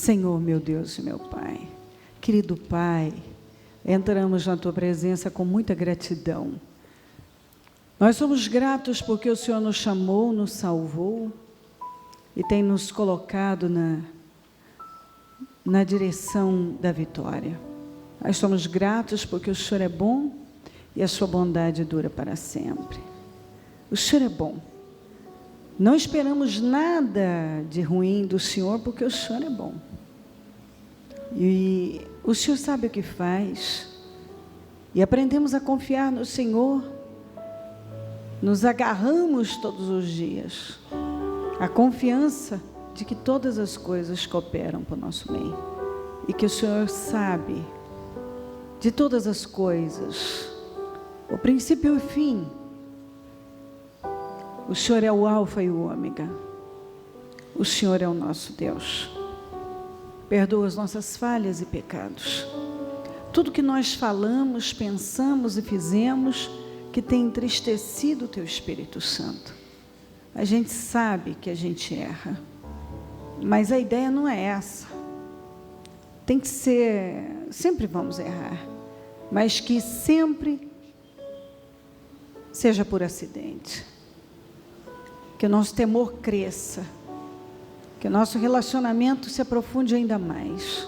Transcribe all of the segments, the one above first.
Senhor, meu Deus e meu Pai, querido Pai, entramos na Tua presença com muita gratidão. Nós somos gratos porque o Senhor nos chamou, nos salvou e tem nos colocado na direção da vitória. Nós somos gratos porque o Senhor é bom e a sua bondade dura para sempre. O Senhor é bom. Não esperamos nada de ruim do Senhor, porque o Senhor é bom. E o Senhor sabe o que faz. E aprendemos a confiar no Senhor. Nos agarramos todos os dias. A confiança de que todas as coisas cooperam para o nosso bem. E que o Senhor sabe de todas as coisas. O princípio e o fim. O Senhor é o alfa e o ômega. O Senhor é o nosso Deus. Perdoa as nossas falhas e pecados. Tudo que nós falamos, pensamos e fizemos que tem entristecido o Teu Espírito Santo. A gente sabe que a gente erra. Mas a ideia não é essa. Tem que ser, sempre vamos errar. Mas que sempre seja por acidente. Que o nosso temor cresça, que o nosso relacionamento se aprofunde ainda mais,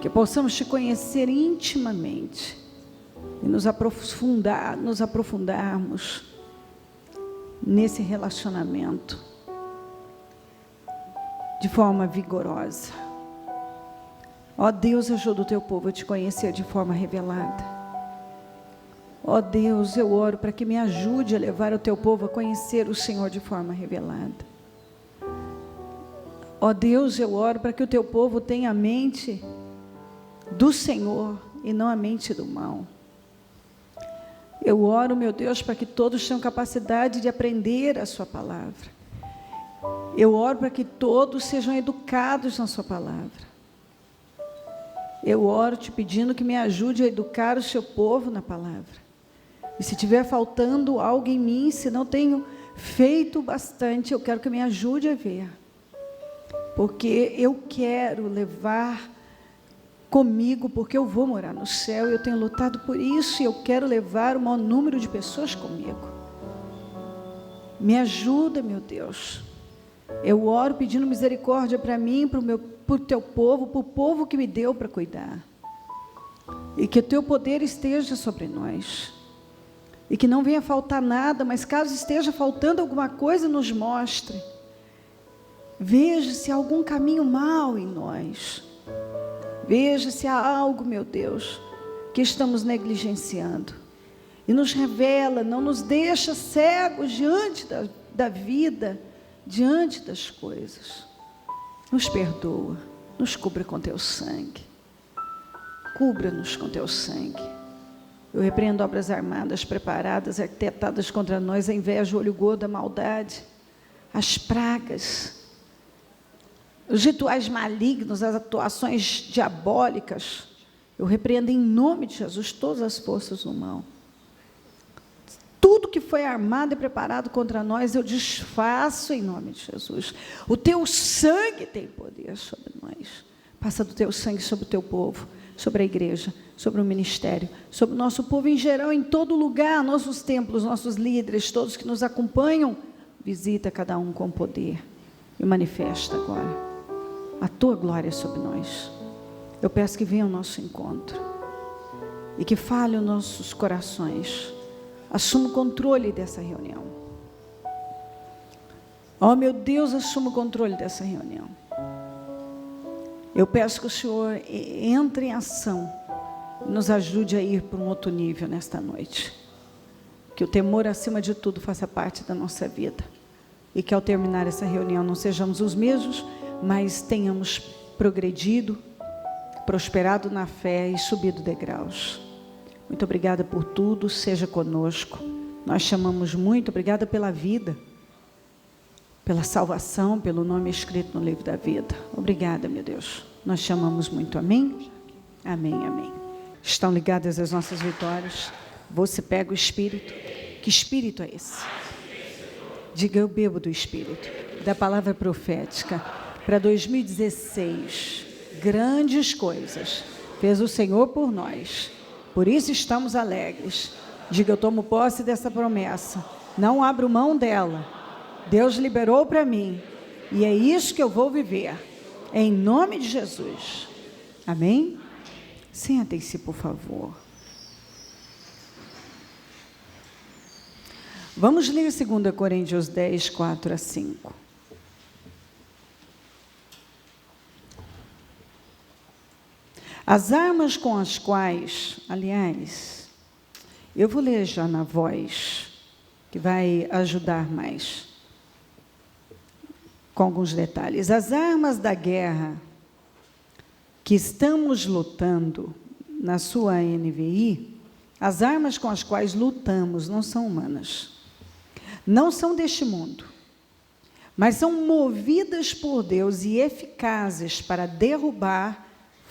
que possamos Te conhecer intimamente e nos aprofundarmos nesse relacionamento de forma vigorosa. Ó Deus, ajuda o Teu povo a Te conhecer de forma revelada. Ó Deus, eu oro para que me ajude a levar o Teu povo a conhecer o Senhor de forma revelada. Ó Deus, eu oro para que o Teu povo tenha a mente do Senhor e não a mente do mal. Eu oro, meu Deus, para que todos tenham capacidade de aprender a Sua palavra. Eu oro para que todos sejam educados na Sua palavra. Eu oro Te pedindo que me ajude a educar o Seu povo na palavra. E se estiver faltando algo em mim, se não tenho feito bastante, eu quero que me ajude a ver. Porque eu quero levar comigo, porque eu vou morar no céu, eu tenho lutado por isso, e eu quero levar o maior número de pessoas comigo. Me ajuda, meu Deus. Eu oro pedindo misericórdia para mim, para o Teu povo, para o povo que me deu para cuidar. E que o Teu poder esteja sobre nós. E que não venha faltar nada, mas caso esteja faltando alguma coisa, nos mostre. Veja se há algum caminho mau em nós. Veja se há algo, meu Deus, que estamos negligenciando. E nos revela, não nos deixa cegos diante da vida, diante das coisas. Nos perdoa, nos cubra com Teu sangue. Cubra-nos com Teu sangue. Eu repreendo obras armadas, preparadas, arquitetadas contra nós, a inveja, o olho gordo, a maldade, as pragas, os rituais malignos, as atuações diabólicas. Eu repreendo em nome de Jesus todas as forças do mal. Tudo que foi armado e preparado contra nós, eu desfaço em nome de Jesus. O Teu sangue tem poder sobre nós. Passa do Teu sangue sobre o Teu povo, sobre a igreja, sobre o ministério, sobre o nosso povo em geral, em todo lugar, nossos templos, nossos líderes, todos que nos acompanham. Visita cada um com poder e manifesta agora a Tua glória sobre nós. Eu peço que venha ao nosso encontro e que fale os nossos corações. Assuma o controle dessa reunião. Oh, meu Deus, assuma o controle dessa reunião. Eu peço que o Senhor entre em ação, nos ajude a ir para um outro nível nesta noite. Que o temor, acima de tudo, faça parte da nossa vida. E que ao terminar essa reunião não sejamos os mesmos, mas tenhamos progredido, prosperado na fé e subido degraus. Muito obrigada por tudo, seja conosco. Nós chamamos muito, obrigada pela vida, pela salvação, pelo nome escrito no livro da vida. Obrigada, meu Deus. Nós chamamos muito. Amém? Amém, amém. Estão ligadas as nossas vitórias. Você pega o Espírito. Que Espírito é esse? Diga, eu bebo do Espírito, da palavra profética. para 2016. Grandes coisas fez o Senhor por nós. Por isso estamos alegres. Diga, eu tomo posse dessa promessa. Não abro mão dela. Deus liberou para mim. E é isso que eu vou viver. Em nome de Jesus. Amém? Sentem-se, por favor. Vamos ler 2 Coríntios 10, 4 a 5. As armas com as quais, aliás, eu vou ler já na voz, que vai ajudar mais, com alguns detalhes. As armas da guerra que estamos lutando, na sua NVI, as armas com as quais lutamos não são humanas, não são deste mundo, mas são movidas por Deus e eficazes para derrubar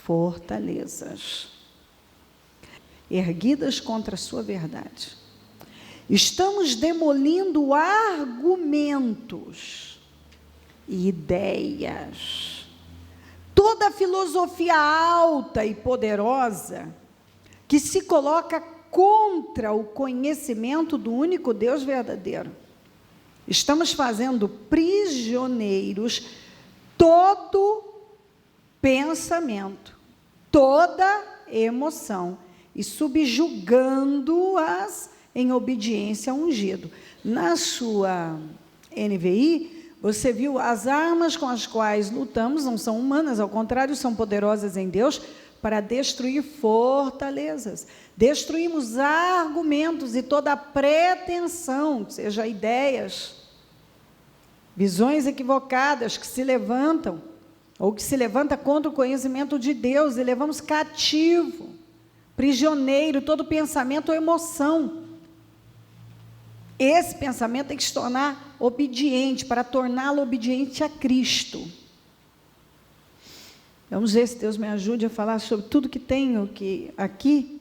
fortalezas, erguidas contra a sua verdade. Estamos demolindo argumentos e ideias, toda filosofia alta e poderosa que se coloca contra o conhecimento do único Deus verdadeiro. Estamos fazendo prisioneiros todo pensamento, toda emoção e subjugando-as em obediência ao ungido. Na sua NVI, você viu, as armas com as quais lutamos não são humanas, ao contrário, são poderosas em Deus para destruir fortalezas. Destruímos argumentos e toda pretensão, seja ideias, visões equivocadas que se levantam, ou que se levanta contra o conhecimento de Deus, e levamos cativo, prisioneiro, todo pensamento ou emoção. Esse pensamento tem que se tornar obediente, para torná-lo obediente a Cristo. Vamos ver se Deus me ajude a falar sobre tudo que tenho aqui.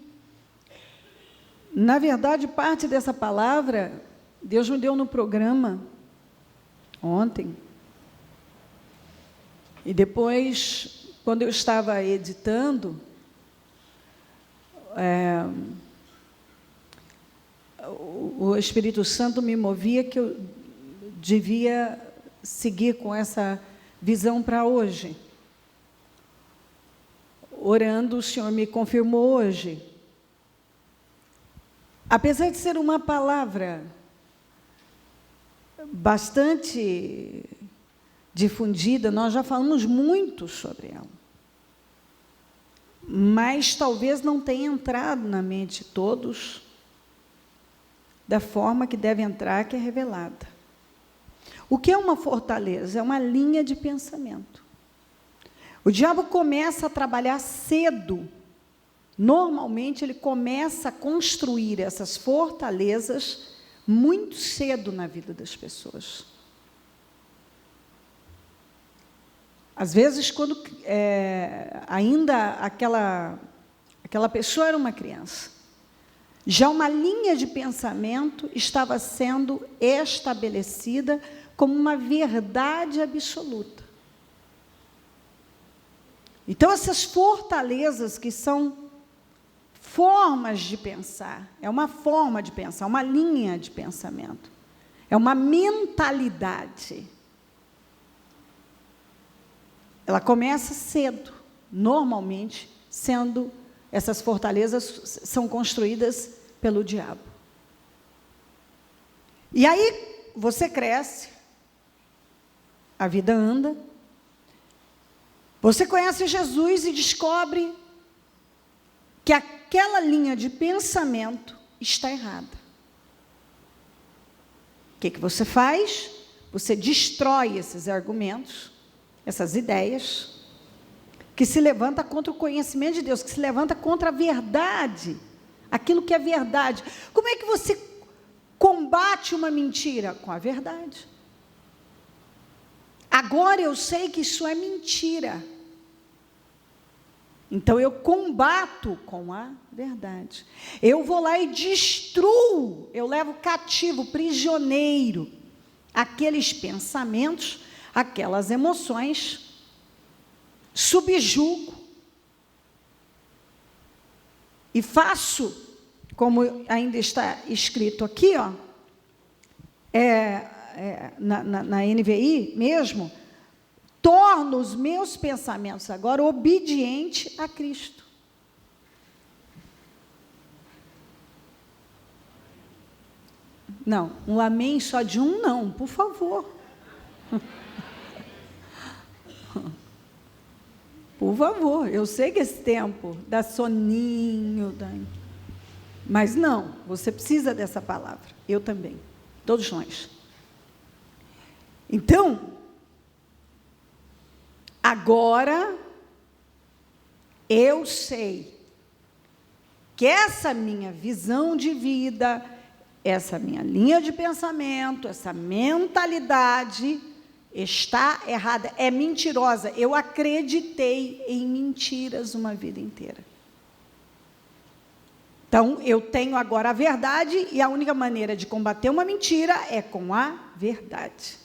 Na verdade, parte dessa palavra, Deus me deu no programa, ontem. E depois, quando eu estava editando, o Espírito Santo me movia que eu devia seguir com essa visão para hoje. Orando, o Senhor me confirmou hoje. Apesar de ser uma palavra bastante difundida, nós já falamos muito sobre ela, mas talvez não tenha entrado na mente de todos da forma que deve entrar, que é revelada. O que é uma fortaleza? É uma linha de pensamento. O diabo começa a trabalhar cedo. Normalmente, ele começa a construir essas fortalezas muito cedo na vida das pessoas. Às vezes, quando ainda aquela pessoa era uma criança, já uma linha de pensamento estava sendo estabelecida como uma verdade absoluta. Então, essas fortalezas que são formas de pensar, é uma forma de pensar, uma linha de pensamento, é uma mentalidade. Ela começa cedo, normalmente, essas fortalezas são construídas pelo diabo. E aí, você cresce, a vida anda, você conhece Jesus e descobre que aquela linha de pensamento está errada. O que você faz? Você destrói esses argumentos, essas ideias, que se levanta contra o conhecimento de Deus, que se levanta contra a verdade, aquilo que é verdade. Como é que você combate uma mentira? Com a verdade. Agora eu sei que isso é mentira. Então eu combato com a verdade. Eu vou lá e destruo, eu levo cativo, prisioneiro, aqueles pensamentos, aquelas emoções subjugo e faço, como ainda está escrito aqui, ó, na NVI mesmo, torno os meus pensamentos agora obediente a Cristo. Não, um amém só de um não, por favor. Por favor, eu sei que esse tempo dá soninho, mas não, você precisa dessa palavra, eu também, todos nós. Então, agora, eu sei que essa minha visão de vida, essa minha linha de pensamento, essa mentalidade está errada, é mentirosa. Eu acreditei em mentiras uma vida inteira. Então, eu tenho agora a verdade e a única maneira de combater uma mentira é com a verdade.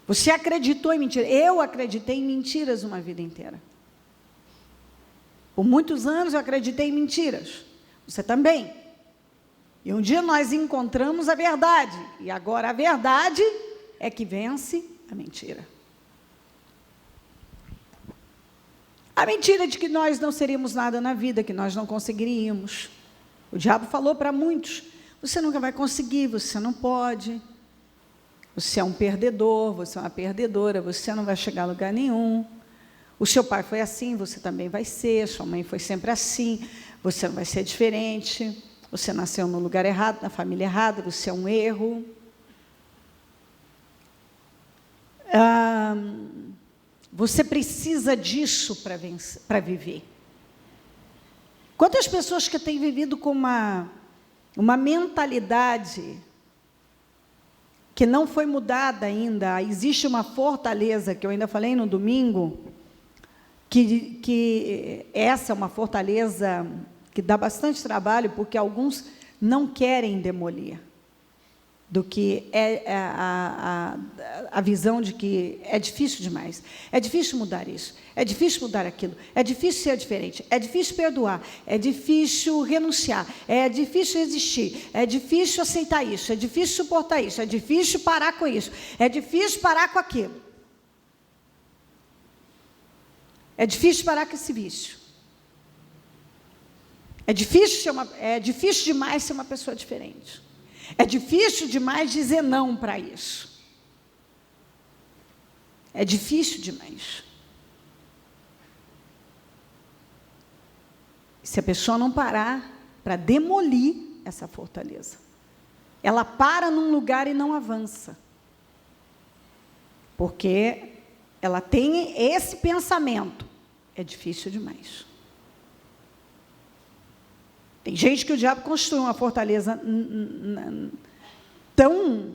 Você acreditou em mentiras? Eu acreditei em mentiras uma vida inteira. Por muitos anos eu acreditei em mentiras. Você também. E um dia nós encontramos a verdade. E agora a verdade é que vence a mentira. A mentira de que nós não seríamos nada na vida, que nós não conseguiríamos. O diabo falou para muitos: você nunca vai conseguir, você não pode. Você é um perdedor, você é uma perdedora, você não vai chegar a lugar nenhum. O seu pai foi assim, você também vai ser. Sua mãe foi sempre assim, você não vai ser diferente. Você nasceu no lugar errado, na família errada, você é um erro. Você precisa disso para viver. Quantas pessoas que têm vivido com uma mentalidade que não foi mudada ainda, existe uma fortaleza, que eu ainda falei no domingo, que essa é uma fortaleza que dá bastante trabalho, porque alguns não querem demolir, do que é a visão de que é difícil demais, é difícil mudar isso, é difícil mudar aquilo, é difícil ser diferente, é difícil perdoar, é difícil renunciar, é difícil existir, é difícil aceitar isso, é difícil suportar isso, é difícil parar com isso, é difícil parar com aquilo, é difícil parar com esse vício, é difícil demais ser uma pessoa diferente. É difícil demais dizer não para isso. É difícil demais. Se a pessoa não parar para demolir essa fortaleza, ela para num lugar e não avança. Porque ela tem esse pensamento. É difícil demais. Tem gente que o diabo construiu uma fortaleza tão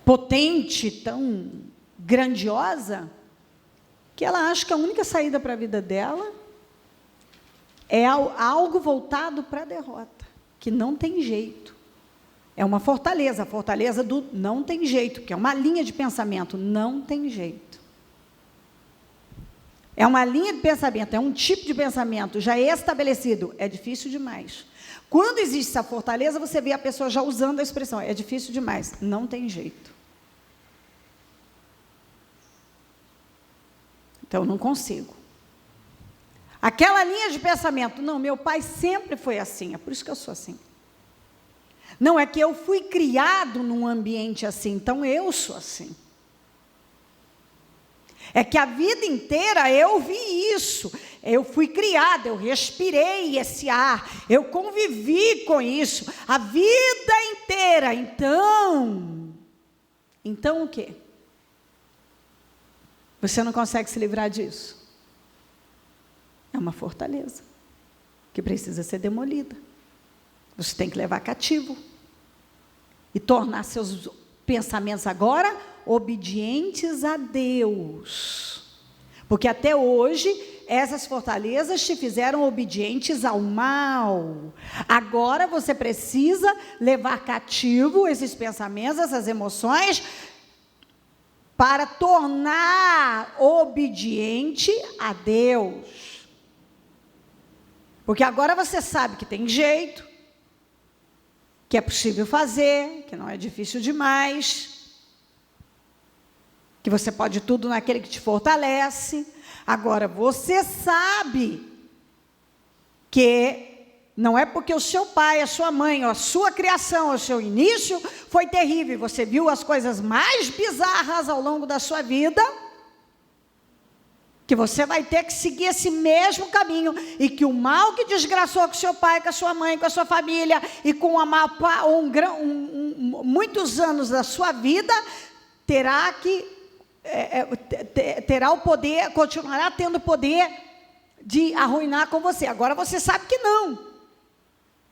potente, tão grandiosa, que ela acha que a única saída para a vida dela é algo voltado para a derrota, que não tem jeito. É uma fortaleza, a fortaleza do não tem jeito, que é uma linha de pensamento, não tem jeito. É uma linha de pensamento, é um tipo de pensamento já estabelecido. É difícil demais. Quando existe essa fortaleza, você vê a pessoa já usando a expressão, é difícil demais, não tem jeito. Então, não consigo. Aquela linha de pensamento, não, meu pai sempre foi assim, é por isso que eu sou assim. Não, é que eu fui criado num ambiente assim, então eu sou assim. É que a vida inteira eu vi isso, eu fui criada, eu respirei esse ar, eu convivi com isso, a vida inteira. Então o quê? Você não consegue se livrar disso? É uma fortaleza que precisa ser demolida. Você tem que levar cativo e tornar seus pensamentos agora obedientes a Deus. Porque até hoje, essas fortalezas te fizeram obedientes ao mal. Agora você precisa levar cativo esses pensamentos, essas emoções, para tornar obediente a Deus. Porque agora você sabe que tem jeito, que é possível fazer, que não é difícil demais, que você pode tudo naquele que te fortalece. Agora você sabe que não é porque o seu pai, a sua mãe, ou a sua criação, o seu início foi terrível, você viu as coisas mais bizarras ao longo da sua vida, que você vai ter que seguir esse mesmo caminho, e que o mal que desgraçou com seu pai, com a sua mãe, com a sua família, e com muitos anos da sua vida, terá o poder, continuará tendo o poder de arruinar com você. Agora você sabe que não.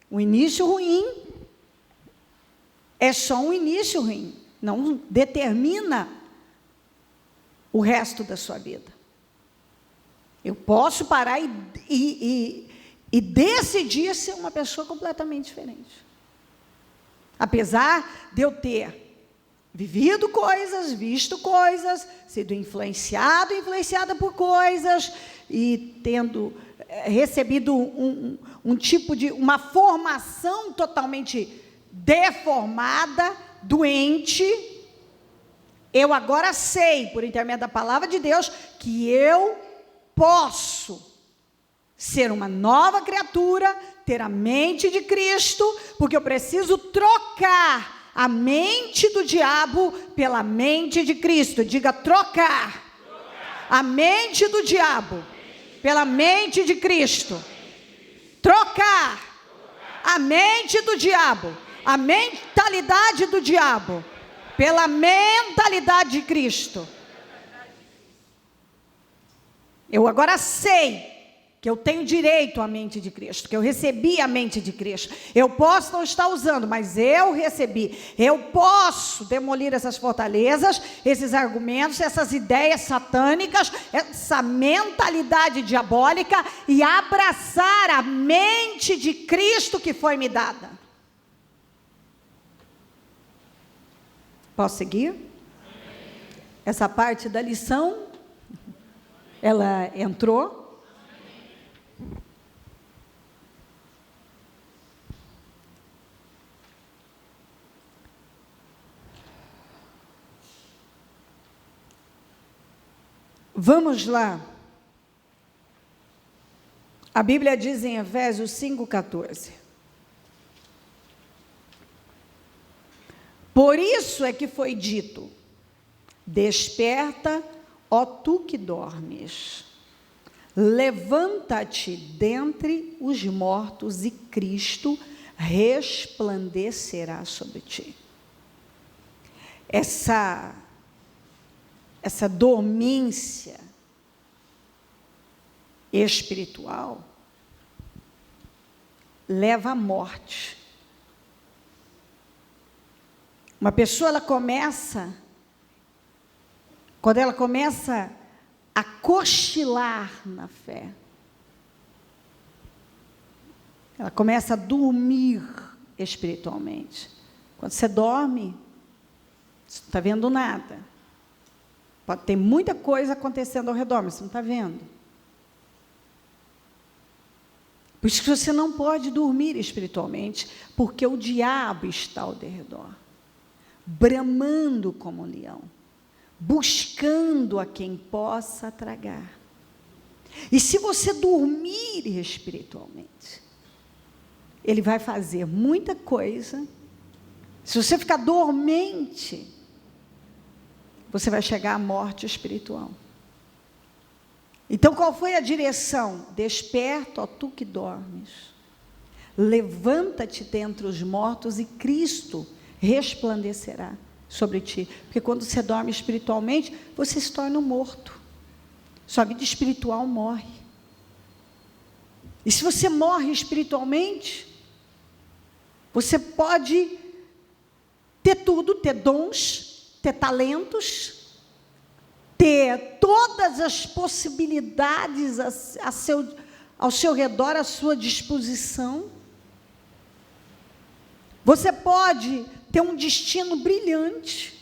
O início ruim é só um início ruim, não determina o resto da sua vida. Eu posso parar e decidir ser uma pessoa completamente diferente. Apesar de eu ter vivido coisas, visto coisas, sido influenciada por coisas, e tendo recebido um tipo de, uma formação totalmente deformada, doente, eu agora sei, por intermédio da palavra de Deus, que eu posso ser uma nova criatura, ter a mente de Cristo, porque eu preciso trocar a mente do diabo pela mente de Cristo. Diga: trocar a mente do diabo pela mente de Cristo. Trocar a mente do diabo, a mentalidade do diabo, pela mentalidade de Cristo. Eu agora sei que eu tenho direito à mente de Cristo, que eu recebi a mente de Cristo. Eu posso não estar usando, mas eu recebi. Eu posso demolir essas fortalezas, esses argumentos, essas ideias satânicas, essa mentalidade diabólica, e abraçar a mente de Cristo que foi me dada. Posso seguir? Essa parte da lição, ela entrou. Vamos lá. A Bíblia diz em Efésios 5,14. Por isso é que foi dito: desperta, ó tu que dormes, levanta-te dentre os mortos e Cristo resplandecerá sobre ti. Essa dormência espiritual leva à morte. Uma pessoa, quando ela começa a cochilar na fé, ela começa a dormir espiritualmente. Quando você dorme, você não está vendo nada. Pode ter muita coisa acontecendo ao redor, mas você não está vendo. Por isso que você não pode dormir espiritualmente, porque o diabo está ao redor, bramando como um leão, buscando a quem possa tragar. E se você dormir espiritualmente, ele vai fazer muita coisa. Se você ficar dormente, você vai chegar à morte espiritual. Então, qual foi a direção? Desperta, ó tu que dormes, levanta-te dentre os mortos e Cristo resplandecerá sobre ti. Porque quando você dorme espiritualmente, você se torna um morto. Sua vida espiritual morre. E se você morre espiritualmente, você pode ter tudo, ter dons, ter talentos, ter todas as possibilidades ao seu redor, à sua disposição. Você pode ter um destino brilhante,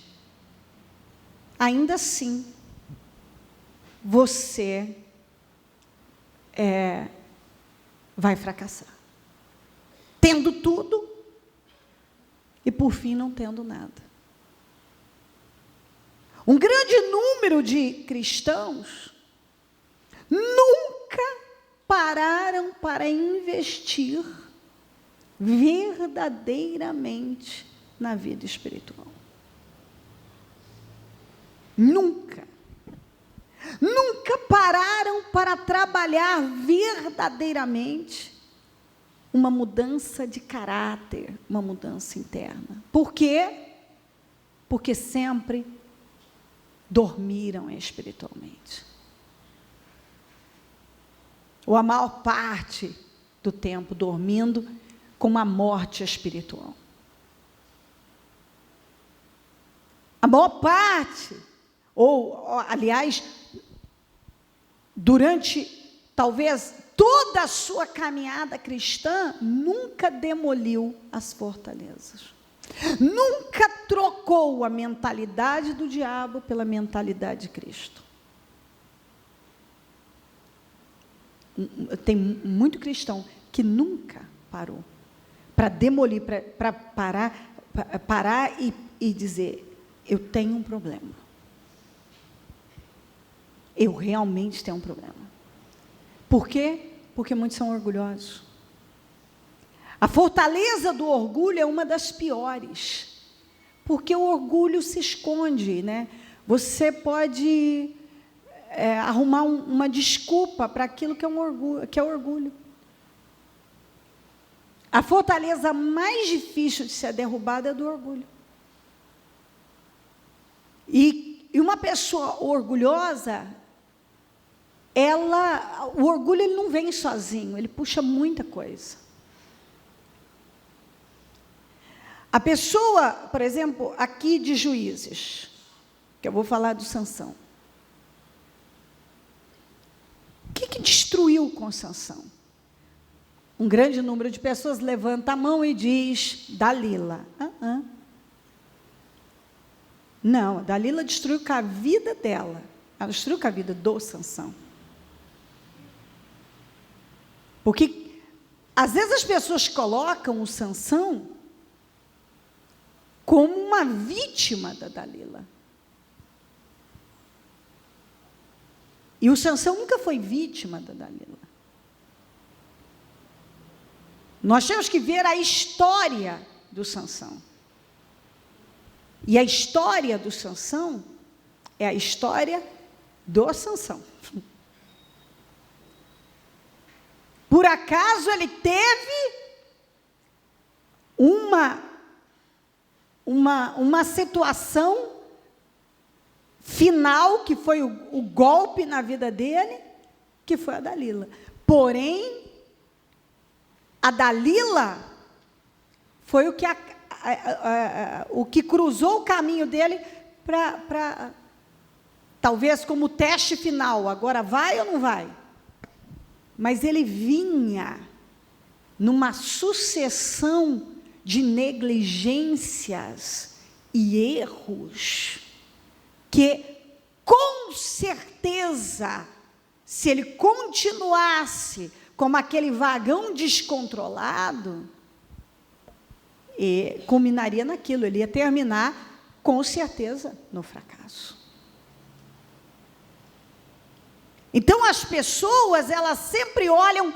ainda assim, você vai fracassar. Tendo tudo e, por fim, não tendo nada. Um grande número de cristãos nunca pararam para investir verdadeiramente na vida espiritual. Nunca. Nunca pararam para trabalhar verdadeiramente uma mudança de caráter, uma mudança interna. Por quê? Porque sempre dormiram espiritualmente. Ou a maior parte do tempo dormindo com uma morte espiritual. A maior parte, aliás, durante talvez toda a sua caminhada cristã, nunca demoliu as fortalezas. Nunca trocou a mentalidade do diabo pela mentalidade de Cristo. Tem muito cristão que nunca parou para demolir, para parar e dizer: eu tenho um problema. Eu realmente tenho um problema. Por quê? Porque muitos são orgulhosos. A fortaleza do orgulho é uma das piores, porque o orgulho se esconde, né? Você pode arrumar uma desculpa para aquilo que é orgulho. A fortaleza mais difícil de ser derrubada é do orgulho. E uma pessoa orgulhosa, o orgulho ele não vem sozinho, ele puxa muita coisa. A pessoa, por exemplo, aqui de Juízes, que eu vou falar do Sansão. O que destruiu com Sansão? Um grande número de pessoas levanta a mão e diz: Dalila. Não, a Dalila destruiu com a vida dela. Ela destruiu com a vida do Sansão. Porque, às vezes, as pessoas colocam o Sansão como uma vítima da Dalila. E o Sansão nunca foi vítima da Dalila. Nós temos que ver a história do Sansão. E a história do Sansão é a história do Sansão. Por acaso ele teve uma situação final, que foi o golpe na vida dele, que foi a Dalila. Porém, a Dalila foi o que cruzou o caminho dele para talvez como teste final. Agora vai ou não vai? Mas ele vinha numa sucessão de negligências e erros que, com certeza, se ele continuasse como aquele vagão descontrolado, culminaria naquilo, ele ia terminar, com certeza, no fracasso. Então, as pessoas, elas sempre olham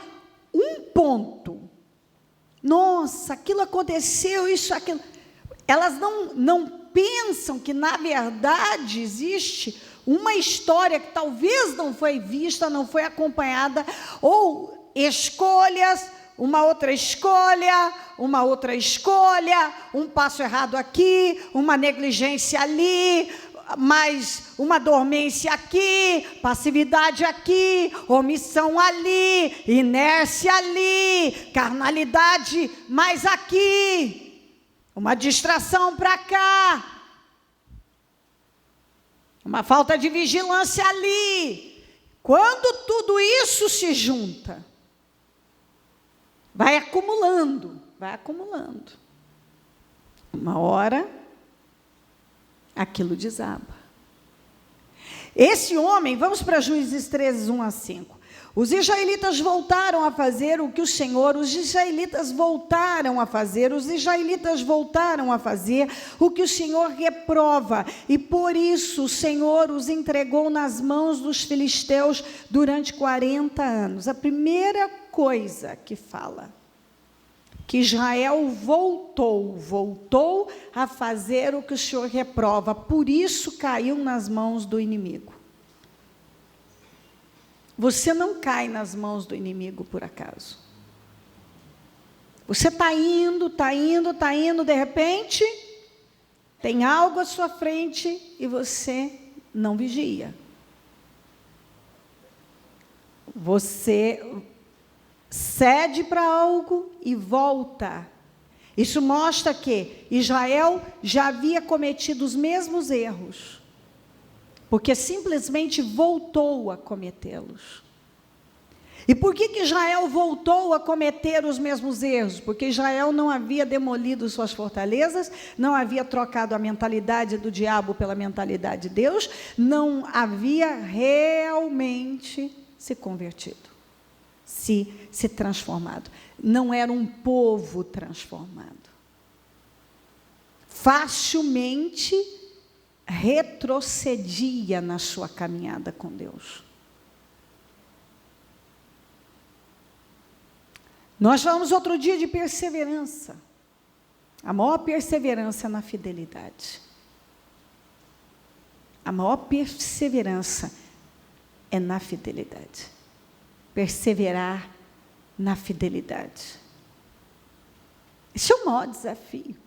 um ponto. Nossa, aquilo aconteceu, isso, aquilo. Elas não pensam que, na verdade, existe uma história que talvez não foi vista, não foi acompanhada, ou escolhas, uma outra escolha, um passo errado aqui, uma negligência ali, mais uma dormência aqui, passividade aqui, omissão ali, inércia ali, carnalidade mais aqui, uma distração para cá, uma falta de vigilância ali. Quando tudo isso se junta, vai acumulando. Uma hora, aquilo desaba. Esse homem, vamos para Juízes 13, 1 a 5. Os israelitas voltaram a fazer o que o Senhor, os israelitas voltaram a fazer o que o Senhor reprova, e por isso o Senhor os entregou nas mãos dos filisteus durante 40 anos. A primeira coisa que fala, que Israel voltou a fazer o que o Senhor reprova, por isso caiu nas mãos do inimigo. Você não cai nas mãos do inimigo por acaso. Você está indo, de repente, tem algo à sua frente e você não vigia. Você cede para algo e volta. Isso mostra que Israel já havia cometido os mesmos erros, porque simplesmente voltou a cometê-los. E por que Israel voltou a cometer os mesmos erros? Porque Israel não havia demolido suas fortalezas, não havia trocado a mentalidade do diabo pela mentalidade de Deus, não havia realmente se convertido, se transformado. Não era um povo transformado. Facilmente retrocedia na sua caminhada com Deus. Nós falamos outro dia de perseverança. A maior perseverança é na fidelidade. A maior perseverança é na fidelidade. Perseverar na fidelidade. Esse é o maior desafio.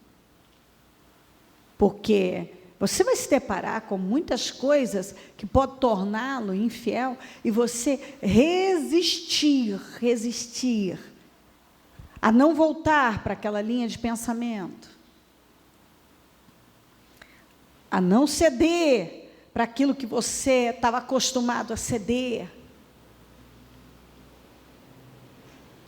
Porque você vai se deparar com muitas coisas que podem torná-lo infiel e você resistir a não voltar para aquela linha de pensamento, a não ceder para aquilo que você estava acostumado a ceder.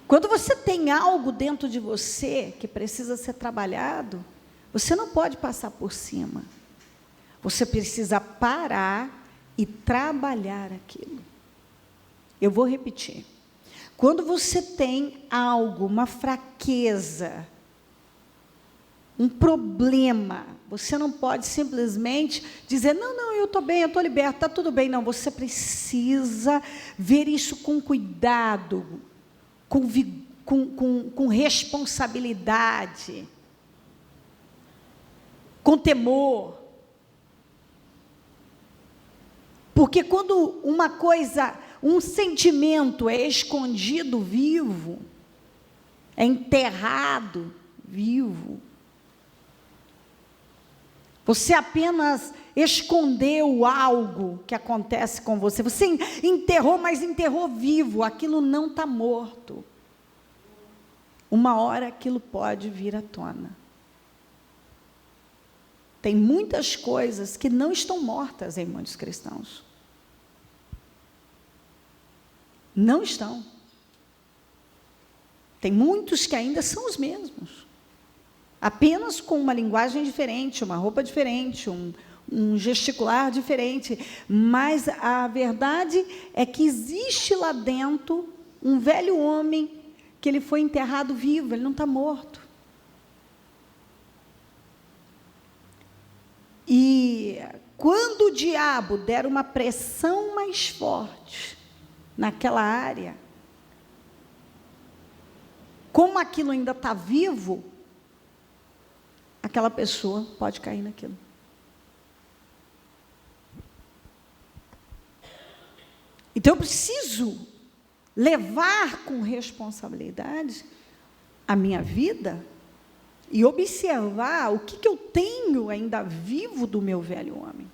Quando você tem algo dentro de você que precisa ser trabalhado, você não pode passar por cima. Você precisa parar e trabalhar aquilo. Eu vou repetir. Quando você tem algo, uma fraqueza, um problema, você não pode simplesmente dizer, não, eu estou bem, eu estou liberto, está tudo bem. Não, você precisa ver isso com cuidado, com responsabilidade, com temor. Porque quando uma coisa, um sentimento é escondido vivo, é enterrado vivo, você apenas escondeu algo que acontece com você. Você enterrou, mas enterrou vivo. Aquilo não está morto. Uma hora aquilo pode vir à tona. Tem muitas coisas que não estão mortas em muitos cristãos. Não estão. Tem muitos que ainda são os mesmos. Apenas com uma linguagem diferente, uma roupa diferente, um gesticular diferente. Mas a verdade é que existe lá dentro um velho homem que ele foi enterrado vivo, ele não está morto. E quando o diabo der uma pressão mais forte naquela área, como aquilo ainda está vivo, aquela pessoa pode cair naquilo. Então eu preciso levar com responsabilidade a minha vida e observar o que eu tenho ainda vivo do meu velho homem.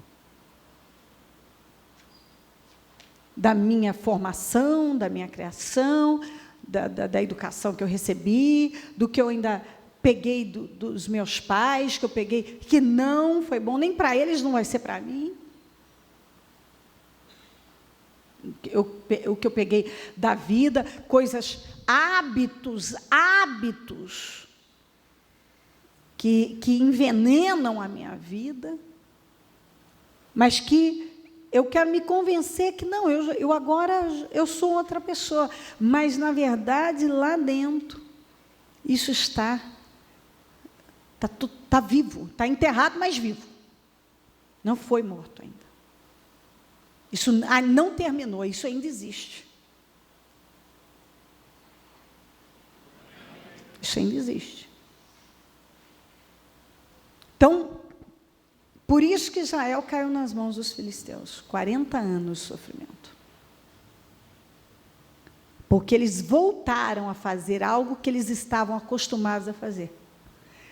Da minha formação, da minha criação, da educação que eu recebi, do que eu ainda peguei dos meus pais, que eu peguei, que não foi bom, nem para eles, não vai ser para mim. O que eu peguei da vida, coisas, hábitos que envenenam a minha vida, mas que eu quero me convencer que não, eu agora eu sou outra pessoa. Mas, na verdade, lá dentro, isso está vivo, está enterrado, mas vivo. Não foi morto ainda. Isso não terminou, isso ainda existe. Isso ainda existe. Então, por isso que Israel caiu nas mãos dos filisteus. 40 anos de sofrimento. Porque eles voltaram a fazer algo que eles estavam acostumados a fazer.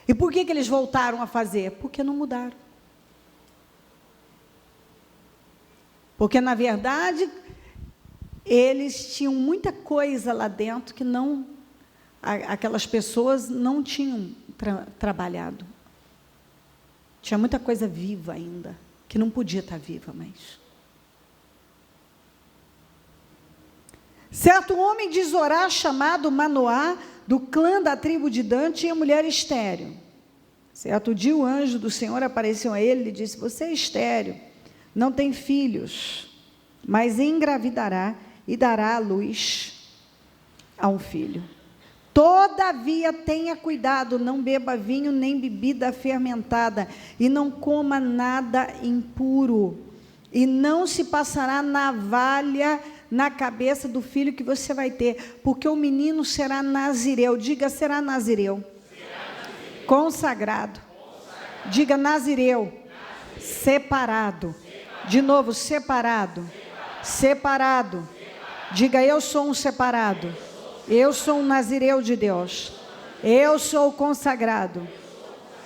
E por que eles voltaram a fazer? Porque não mudaram. Porque, na verdade, eles tinham muita coisa lá dentro que não, aquelas pessoas não tinham trabalhado. Tinha muita coisa viva ainda, que não podia estar viva mais. Certo homem de Zorá, chamado Manoá, do clã da tribo de Dan, tinha mulher estéril. Certo dia o anjo do Senhor apareceu a ele e disse: você é estéril, não tem filhos, mas engravidará e dará à luz a um filho. Todavia tenha cuidado, não beba vinho nem bebida fermentada, e não coma nada impuro, e não se passará navalha na cabeça do filho que você vai ter, porque o menino será nazireu. Diga, será nazireu. Consagrado. Diga, nazireu. Separado. De novo, separado. Separado. Diga, eu sou um separado. Eu sou um nazireu de Deus. Eu sou consagrado.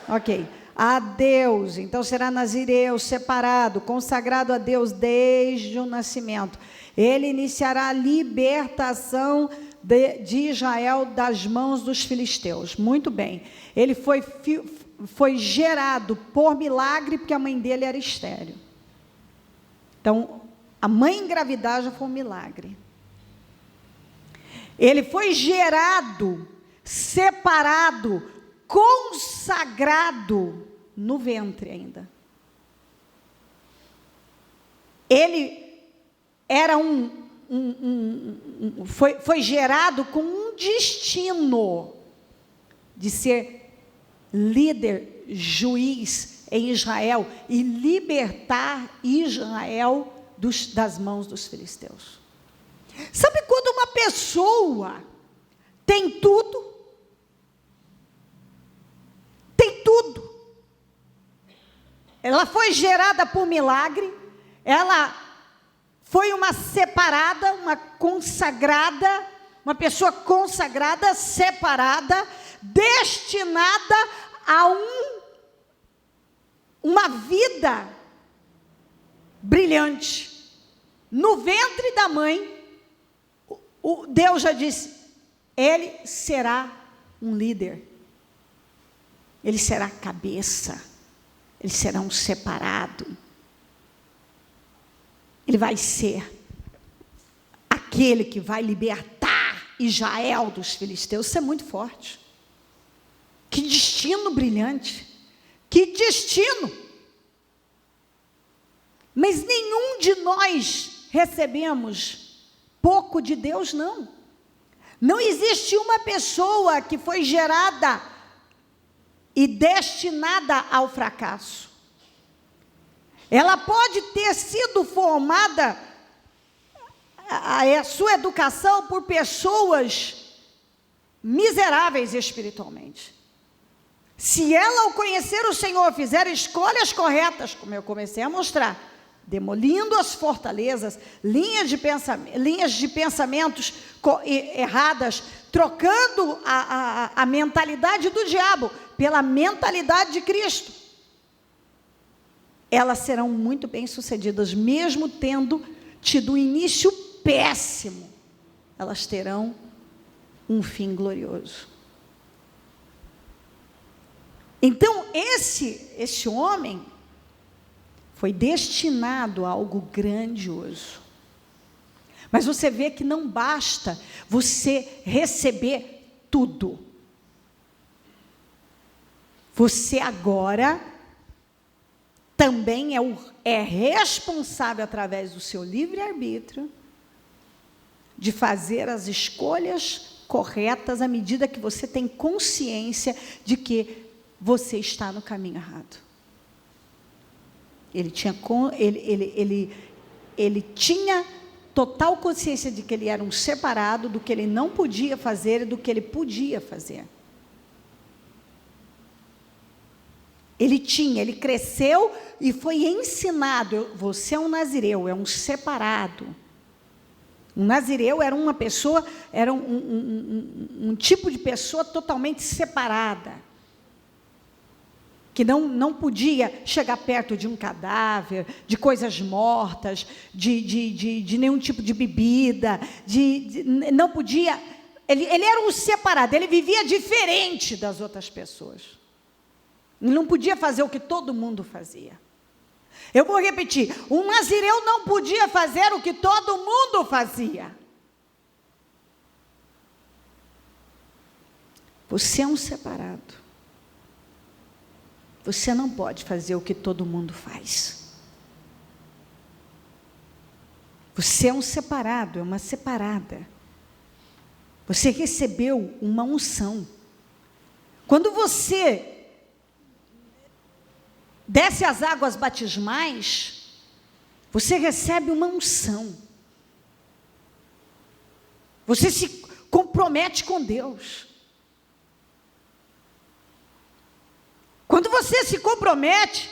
Ok. A Deus. Então será nazireu, separado, consagrado a Deus desde o nascimento. Ele iniciará a libertação de Israel das mãos dos filisteus. Muito bem. Ele foi gerado por milagre, porque a mãe dele era estéril. Então, a mãe engravidar já foi um milagre. Ele foi gerado, separado, consagrado no ventre ainda. Ele era foi gerado com um destino de ser líder, juiz em Israel e libertar Israel das mãos dos filisteus. Sabe quando uma pessoa tem tudo? Tem tudo. Ela foi gerada por milagre, ela foi uma separada, uma consagrada, uma pessoa consagrada, separada, destinada a uma vida brilhante. No ventre da mãe, Deus já disse, ele será um líder, ele será cabeça, ele será um separado, ele vai ser aquele que vai libertar Israel dos filisteus. Isso é muito forte. Que destino brilhante, que destino. Mas nenhum de nós recebemos pouco de Deus, não. Não existe uma pessoa que foi gerada e destinada ao fracasso. Ela pode ter sido formada, a sua educação, por pessoas miseráveis espiritualmente. Se ela, ao conhecer o Senhor, fizer escolhas corretas, como eu comecei a mostrar, demolindo as fortalezas, linhas de pensamentos erradas, trocando a mentalidade do diabo pela mentalidade de Cristo, elas serão muito bem-sucedidas, mesmo tendo tido um início péssimo, elas terão um fim glorioso. Então, esse homem foi destinado a algo grandioso. Mas você vê que não basta você receber tudo. Você agora também é responsável, através do seu livre-arbítrio, de fazer as escolhas corretas à medida que você tem consciência de que você está no caminho errado. Ele tinha total consciência de que ele era um separado, do que ele não podia fazer e do que ele podia fazer. Ele cresceu e foi ensinado. Você é um nazireu, é um separado. Um nazireu era uma pessoa, era um tipo de pessoa totalmente separada, que não podia chegar perto de um cadáver, de coisas mortas, de nenhum tipo de bebida, não podia. Ele era um separado, ele vivia diferente das outras pessoas. Ele não podia fazer o que todo mundo fazia. Eu vou repetir, um nazireu não podia fazer o que todo mundo fazia. Você é um separado. Você não pode fazer o que todo mundo faz. Você é um separado, é uma separada. Você recebeu uma unção. Quando você desce as águas batismais, você recebe uma unção. Você se compromete com Deus. Quando você se compromete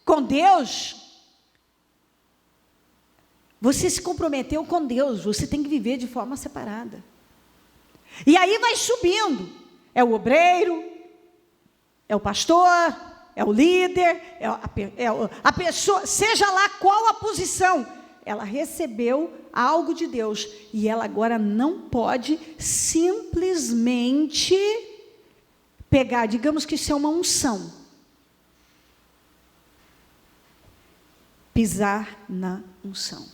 com Deus, você se comprometeu com Deus, você tem que viver de forma separada. E aí vai subindo, é o obreiro, é o pastor, é o líder, a pessoa, seja lá qual a posição, ela recebeu algo de Deus, e ela agora não pode simplesmente pegar, digamos que isso é uma unção, pisar na unção.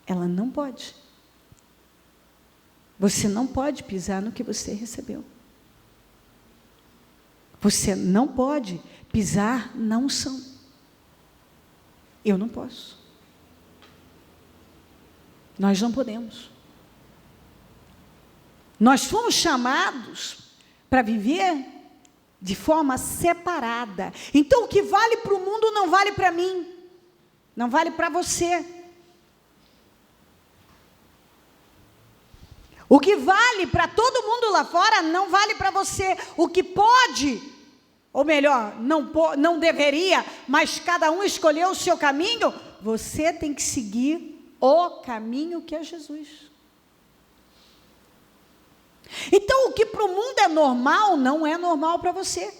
Ela não pode. Você não pode pisar no que você recebeu. Você não pode pisar na unção. Eu não posso. Nós não podemos. Nós fomos chamados para viver de forma separada. Então, o que vale para o mundo não vale para mim, não vale para você. O que vale para todo mundo lá fora não vale para você. O que pode, ou melhor, não deveria, mas cada um escolheu o seu caminho, você tem que seguir o caminho que é Jesus. Então, o que para o mundo é normal, não é normal para você.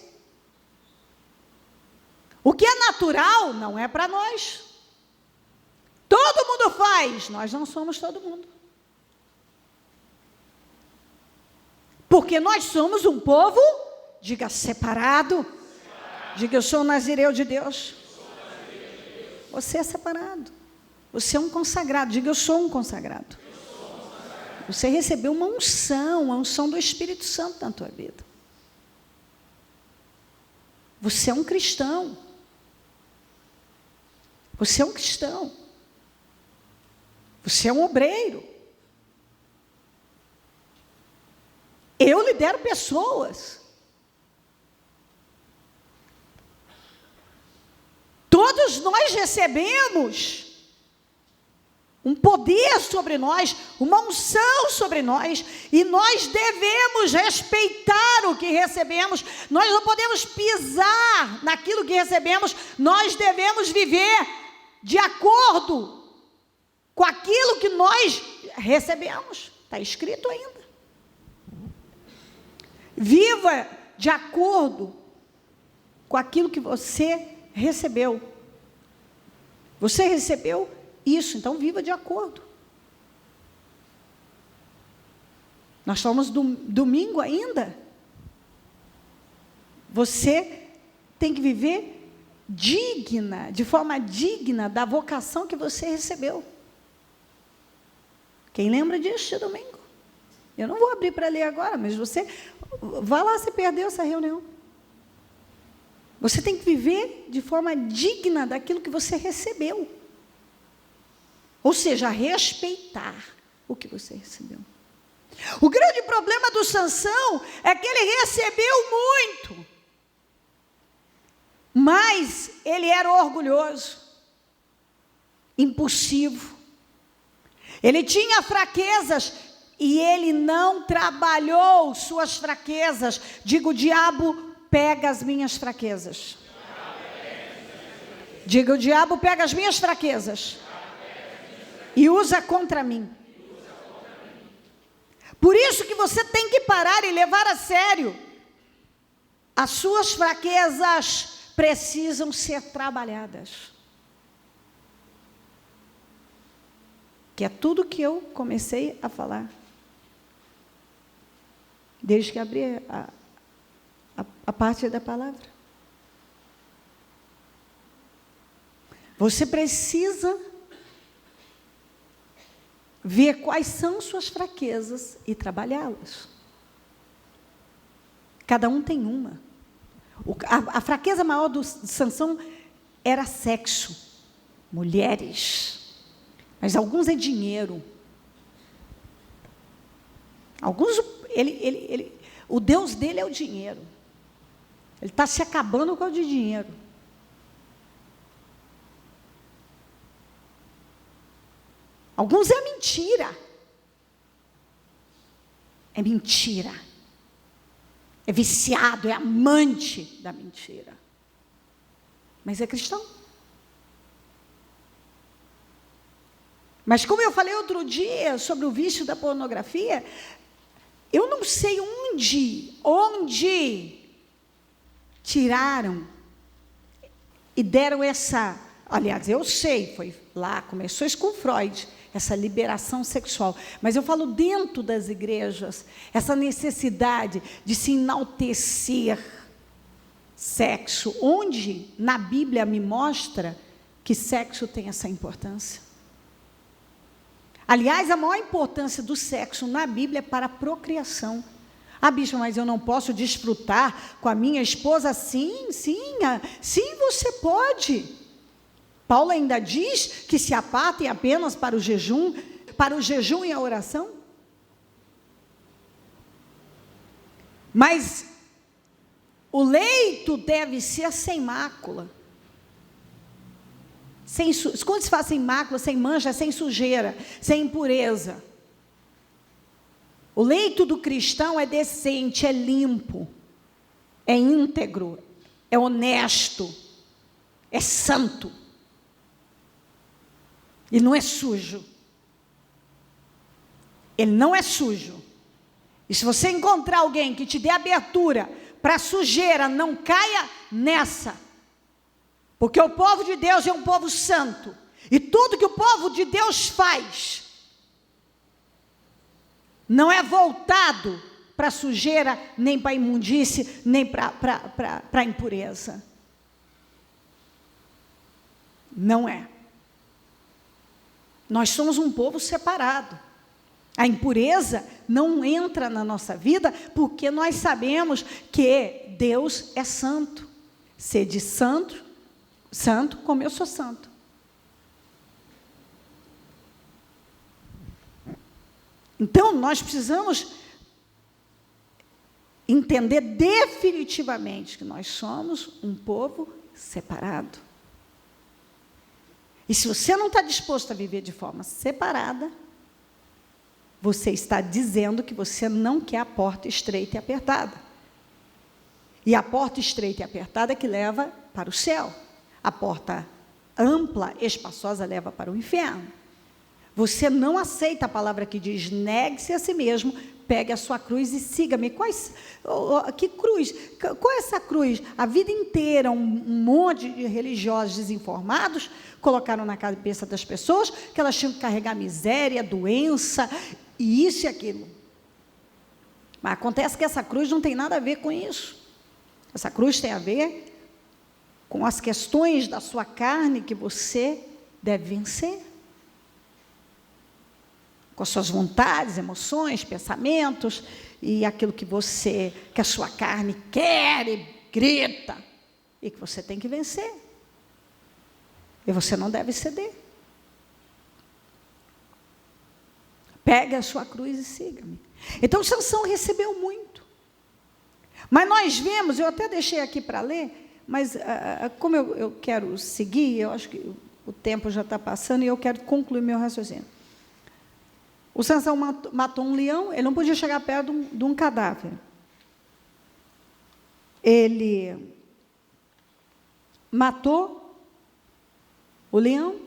O que é natural, não é para nós. Todo mundo faz, nós não somos todo mundo. Porque nós somos um povo, diga separado, diga eu sou um nazireu de Deus. Você é separado, você é um consagrado, diga eu sou um consagrado. Você recebeu uma unção, a unção do Espírito Santo na tua vida. Você é um cristão. Você é um cristão. Você é um obreiro. Eu lidero pessoas. Todos nós recebemos um poder sobre nós, uma unção sobre nós, e nós devemos respeitar o que recebemos. Nós não podemos pisar naquilo que recebemos, nós devemos viver de acordo com aquilo que nós recebemos. Está escrito ainda. Viva de acordo com aquilo que você recebeu. Você recebeu isso, então viva de acordo. Nós estamos domingo ainda. Você tem que viver de forma digna da vocação que você recebeu. Quem lembra disso de domingo? Eu não vou abrir para ler agora, mas você, vá lá, se perdeu essa reunião. Você tem que viver de forma digna daquilo que você recebeu. Ou seja, respeitar o que você recebeu. O grande problema do Sansão é que ele recebeu muito, mas ele era orgulhoso, impulsivo. Ele tinha fraquezas e ele não trabalhou suas fraquezas. Diga: o diabo pega as minhas fraquezas. Diga: o diabo pega as minhas fraquezas e usa contra mim. Por isso que você tem que parar e levar a sério. As suas fraquezas precisam ser trabalhadas. Que é tudo que eu comecei a falar. Desde que abri a parte da palavra. Você precisa ver quais são suas fraquezas e trabalhá-las. Cada um tem uma. A fraqueza maior de Sansão era sexo, mulheres, mas alguns é dinheiro. Alguns, o Deus dele é o dinheiro. Ele está se acabando com o de dinheiro. Alguns é mentira. É mentira. É viciado, é amante da mentira. Mas é cristão. Mas como eu falei outro dia sobre o vício da pornografia, eu não sei onde tiraram e deram essa... Aliás, eu sei, foi lá, começou isso com Freud, essa liberação sexual. Mas eu falo dentro das igrejas, essa necessidade de se enaltecer sexo, onde na Bíblia me mostra que sexo tem essa importância. Aliás, a maior importância do sexo na Bíblia é para a procriação. Ah, bispo, mas eu não posso desfrutar com a minha esposa? Sim, você pode. Paulo ainda diz que se apartem apenas para o jejum e a oração. Mas o leito deve ser sem mácula. Quando se fala sem mácula, sem mancha, sem sujeira, sem impureza. O leito do cristão é decente, é limpo, é íntegro, é honesto, é santo. E não é sujo. Ele não é sujo. E se você encontrar alguém que te dê abertura para sujeira, não caia nessa. Porque o povo de Deus é um povo santo. E tudo que o povo de Deus faz não é voltado para sujeira, nem para imundície, nem para impureza. Não é. Nós somos um povo separado. A impureza não entra na nossa vida porque nós sabemos que Deus é santo. Sede santo como eu sou santo. Então, nós precisamos entender definitivamente que nós somos um povo separado. E se você não está disposto a viver de forma separada, você está dizendo que você não quer a porta estreita e apertada. E a porta estreita e apertada é que leva para o céu. A porta ampla, espaçosa, leva para o inferno. Você não aceita a palavra que diz: negue-se a si mesmo, pegue a sua cruz e siga-me. Que cruz? Qual é essa cruz? A vida inteira, um monte de religiosos desinformados colocaram na cabeça das pessoas que elas tinham que carregar miséria, doença, e isso e aquilo. Mas acontece que essa cruz não tem nada a ver com isso. Essa cruz tem a ver com as questões da sua carne que você deve vencer. Com as suas vontades, emoções, pensamentos, e aquilo que a sua carne quer e grita. e que você tem que vencer. E você não deve ceder. Pegue a sua cruz e siga-me. Então, Sansão recebeu muito. Mas nós vemos, eu até deixei aqui para ler, mas como eu quero seguir, eu acho que o tempo já está passando e eu quero concluir meu raciocínio. O Sansão matou um leão, ele não podia chegar perto de um cadáver. Ele matou o leão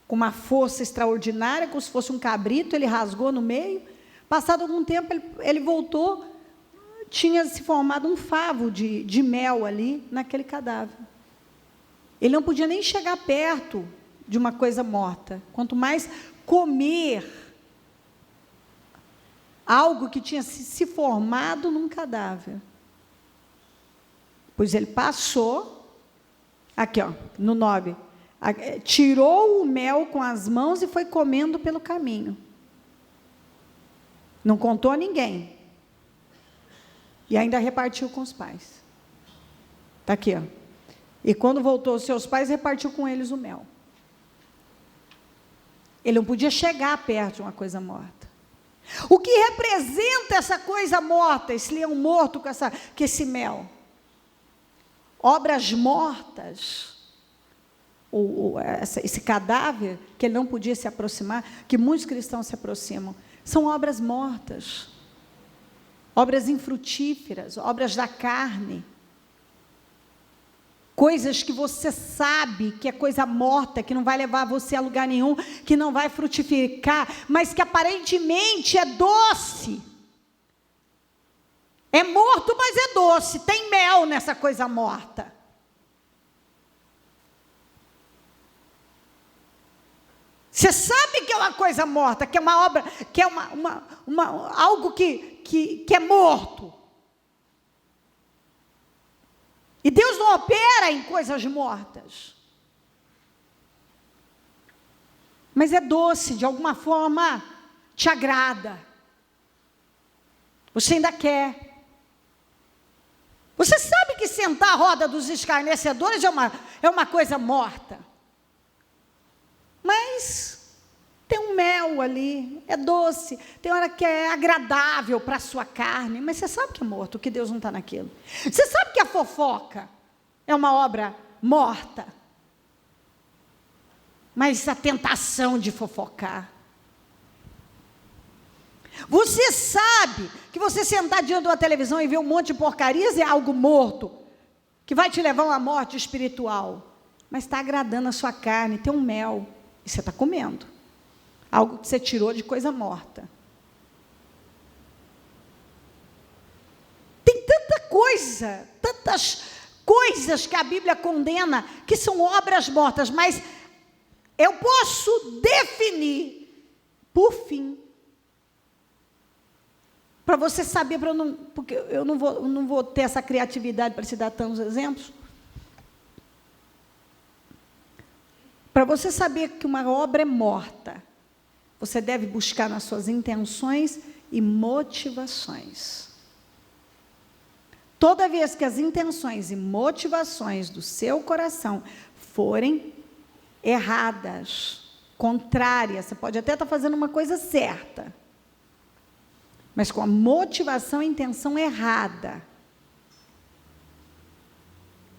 com uma força extraordinária, como se fosse um cabrito, ele rasgou no meio. Passado algum tempo, ele voltou, tinha se formado um favo de mel ali, naquele cadáver. Ele não podia nem chegar perto de uma coisa morta, quanto mais comer algo que tinha se formado num cadáver. Pois ele passou, aqui ó, no 9, tirou o mel com as mãos e foi comendo pelo caminho. Não contou a ninguém. E ainda repartiu com os pais. Está aqui, ó. E quando voltou os seus pais, repartiu com eles o mel. Ele não podia chegar perto de uma coisa morta. O que representa essa coisa morta, esse leão morto com esse mel? Obras mortas, esse cadáver que ele não podia se aproximar, que muitos cristãos se aproximam, são obras mortas, obras infrutíferas, obras da carne, coisas que você sabe que é coisa morta, que não vai levar você a lugar nenhum, que não vai frutificar, mas que aparentemente é doce. É morto, mas é doce, tem mel nessa coisa morta. Você sabe que é uma coisa morta, que é uma obra, que é algo que é morto. E Deus não opera em coisas mortas. Mas é doce, de alguma forma te agrada. Você ainda quer. Você sabe que sentar à roda dos escarnecedores é uma coisa morta. Mas tem um mel ali, é doce, tem hora que é agradável para a sua carne, mas você sabe que é morto, que Deus não está naquilo. Você sabe que a fofoca é uma obra morta, mas a tentação de fofocar. Você sabe que você sentar diante de uma televisão e ver um monte de porcarias é algo morto, que vai te levar a uma morte espiritual, mas está agradando a sua carne, tem um mel, e você está comendo. Algo que você tirou de coisa morta. Tem tanta coisa, tantas coisas que a Bíblia condena, que são obras mortas, mas eu posso definir, por fim, para você saber, porque eu não vou ter essa criatividade para te dar tantos exemplos. Para você saber que uma obra é morta, você deve buscar nas suas intenções e motivações. Toda vez que as intenções e motivações do seu coração forem erradas, contrárias, você pode até estar fazendo uma coisa certa, mas com a motivação e intenção errada,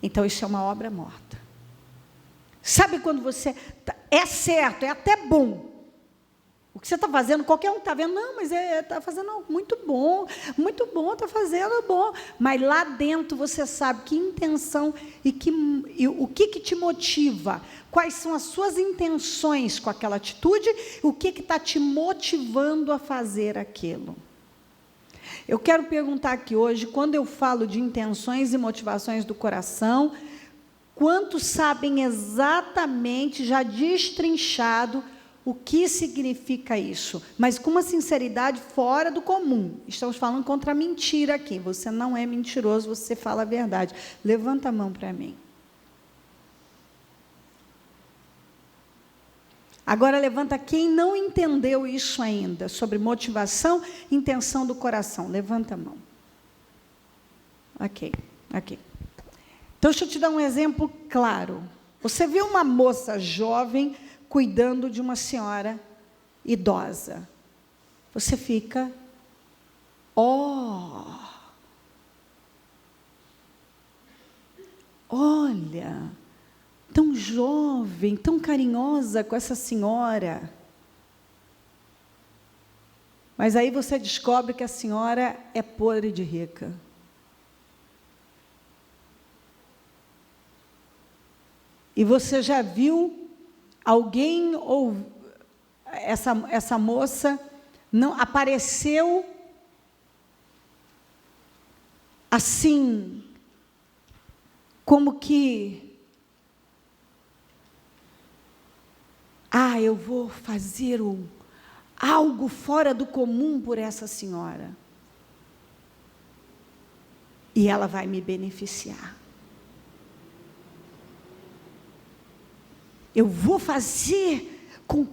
então isso é uma obra morta. Sabe quando você... É certo, é até bom. O que você está fazendo, qualquer um está vendo, não, mas está fazendo algo muito bom, está fazendo bom. Mas lá dentro você sabe que intenção e o que te motiva, quais são as suas intenções com aquela atitude, o que está te motivando a fazer aquilo. Eu quero perguntar aqui hoje, quando eu falo de intenções e motivações do coração, quantos sabem exatamente, já destrinchado, o que significa isso? Mas com uma sinceridade fora do comum. Estamos falando contra a mentira aqui. Você não é mentiroso, você fala a verdade. Levanta a mão para mim. Agora levanta quem não entendeu isso ainda, sobre motivação e intenção do coração. Levanta a mão. Ok. Então, deixa eu te dar um exemplo claro. Você vê uma moça jovem cuidando de uma senhora idosa. Você fica, olha, tão jovem, tão carinhosa com essa senhora. Mas aí você descobre que a senhora é podre de rica. E você já viu alguém, ou essa moça não apareceu assim, como que, eu vou fazer algo fora do comum por essa senhora. E ela vai me beneficiar. Eu vou fazer com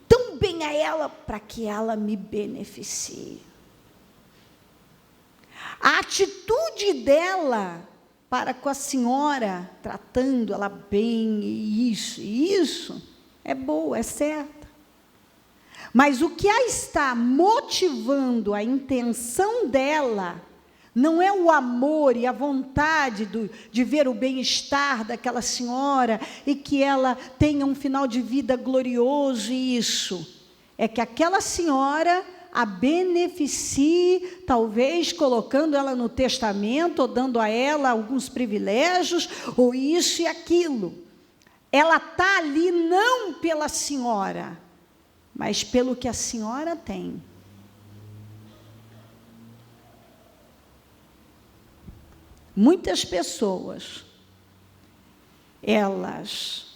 tão bem a ela para que ela me beneficie. A atitude dela para com a senhora, tratando ela bem, e isso, é boa, é certa. Mas o que a está motivando, a intenção dela, não é o amor e a vontade de ver o bem-estar daquela senhora e que ela tenha um final de vida glorioso, isso. É que aquela senhora a beneficie, talvez colocando ela no testamento, ou dando a ela alguns privilégios, ou isso e aquilo. Ela está ali não pela senhora, mas pelo que a senhora tem. Muitas pessoas, elas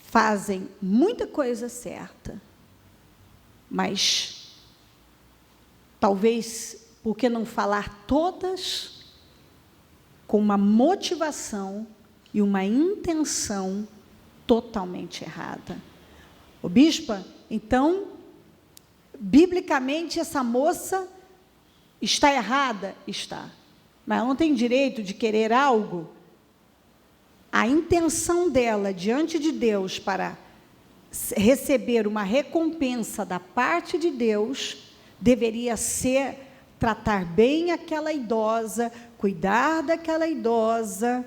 fazem muita coisa certa, mas talvez, por que não falar todas, com uma motivação e uma intenção totalmente errada. Ô bispa, então, biblicamente essa moça está errada? Está. Mas ela não tem direito de querer algo. A intenção dela diante de Deus para receber uma recompensa da parte de Deus deveria ser tratar bem aquela idosa, cuidar daquela idosa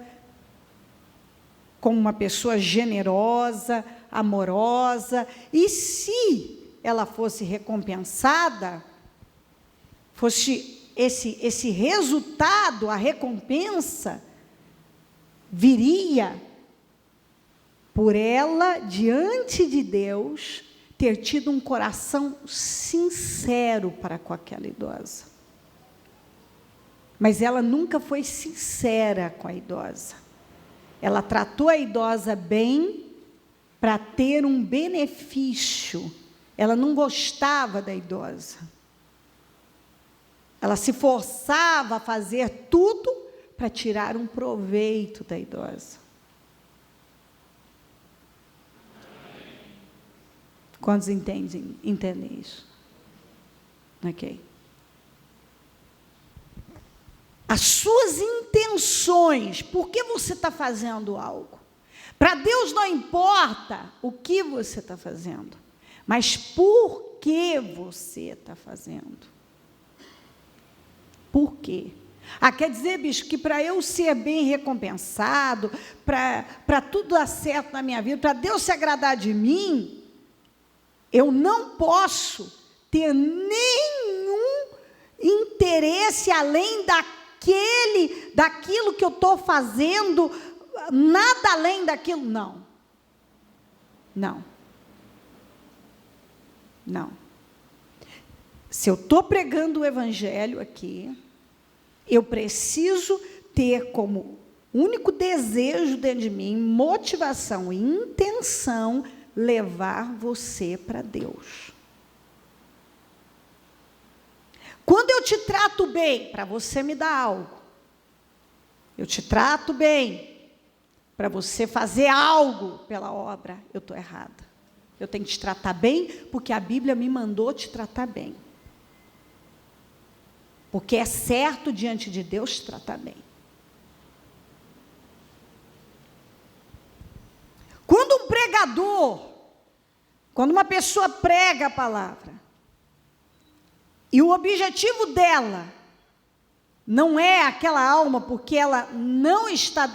como uma pessoa generosa, amorosa, e se ela fosse recompensada, fosse esse resultado, a recompensa, viria por ela, diante de Deus, ter tido um coração sincero para com aquela idosa. Mas ela nunca foi sincera com a idosa. Ela tratou a idosa bem para ter um benefício. Ela não gostava da idosa. Ela se forçava a fazer tudo para tirar um proveito da idosa. Quantos entendem isso? Ok. As suas intenções, por que você está fazendo algo? Para Deus não importa o que você está fazendo, mas por que você está fazendo? Por quê? Quer dizer, bicho, que para eu ser bem recompensado, para tudo dar certo na minha vida, para Deus se agradar de mim, eu não posso ter nenhum interesse além daquilo que eu estou fazendo, nada além daquilo, não. Se eu estou pregando o evangelho aqui, eu preciso ter como único desejo dentro de mim, motivação e intenção, levar você para Deus. Quando eu te trato bem, para você me dar algo, eu te trato bem, para você fazer algo pela obra, eu estou errada. Eu tenho que te tratar bem, porque a Bíblia me mandou te tratar bem. Porque é certo diante de Deus te tratar bem. Quando uma pessoa prega a palavra, e o objetivo dela não é aquela alma, porque ela não está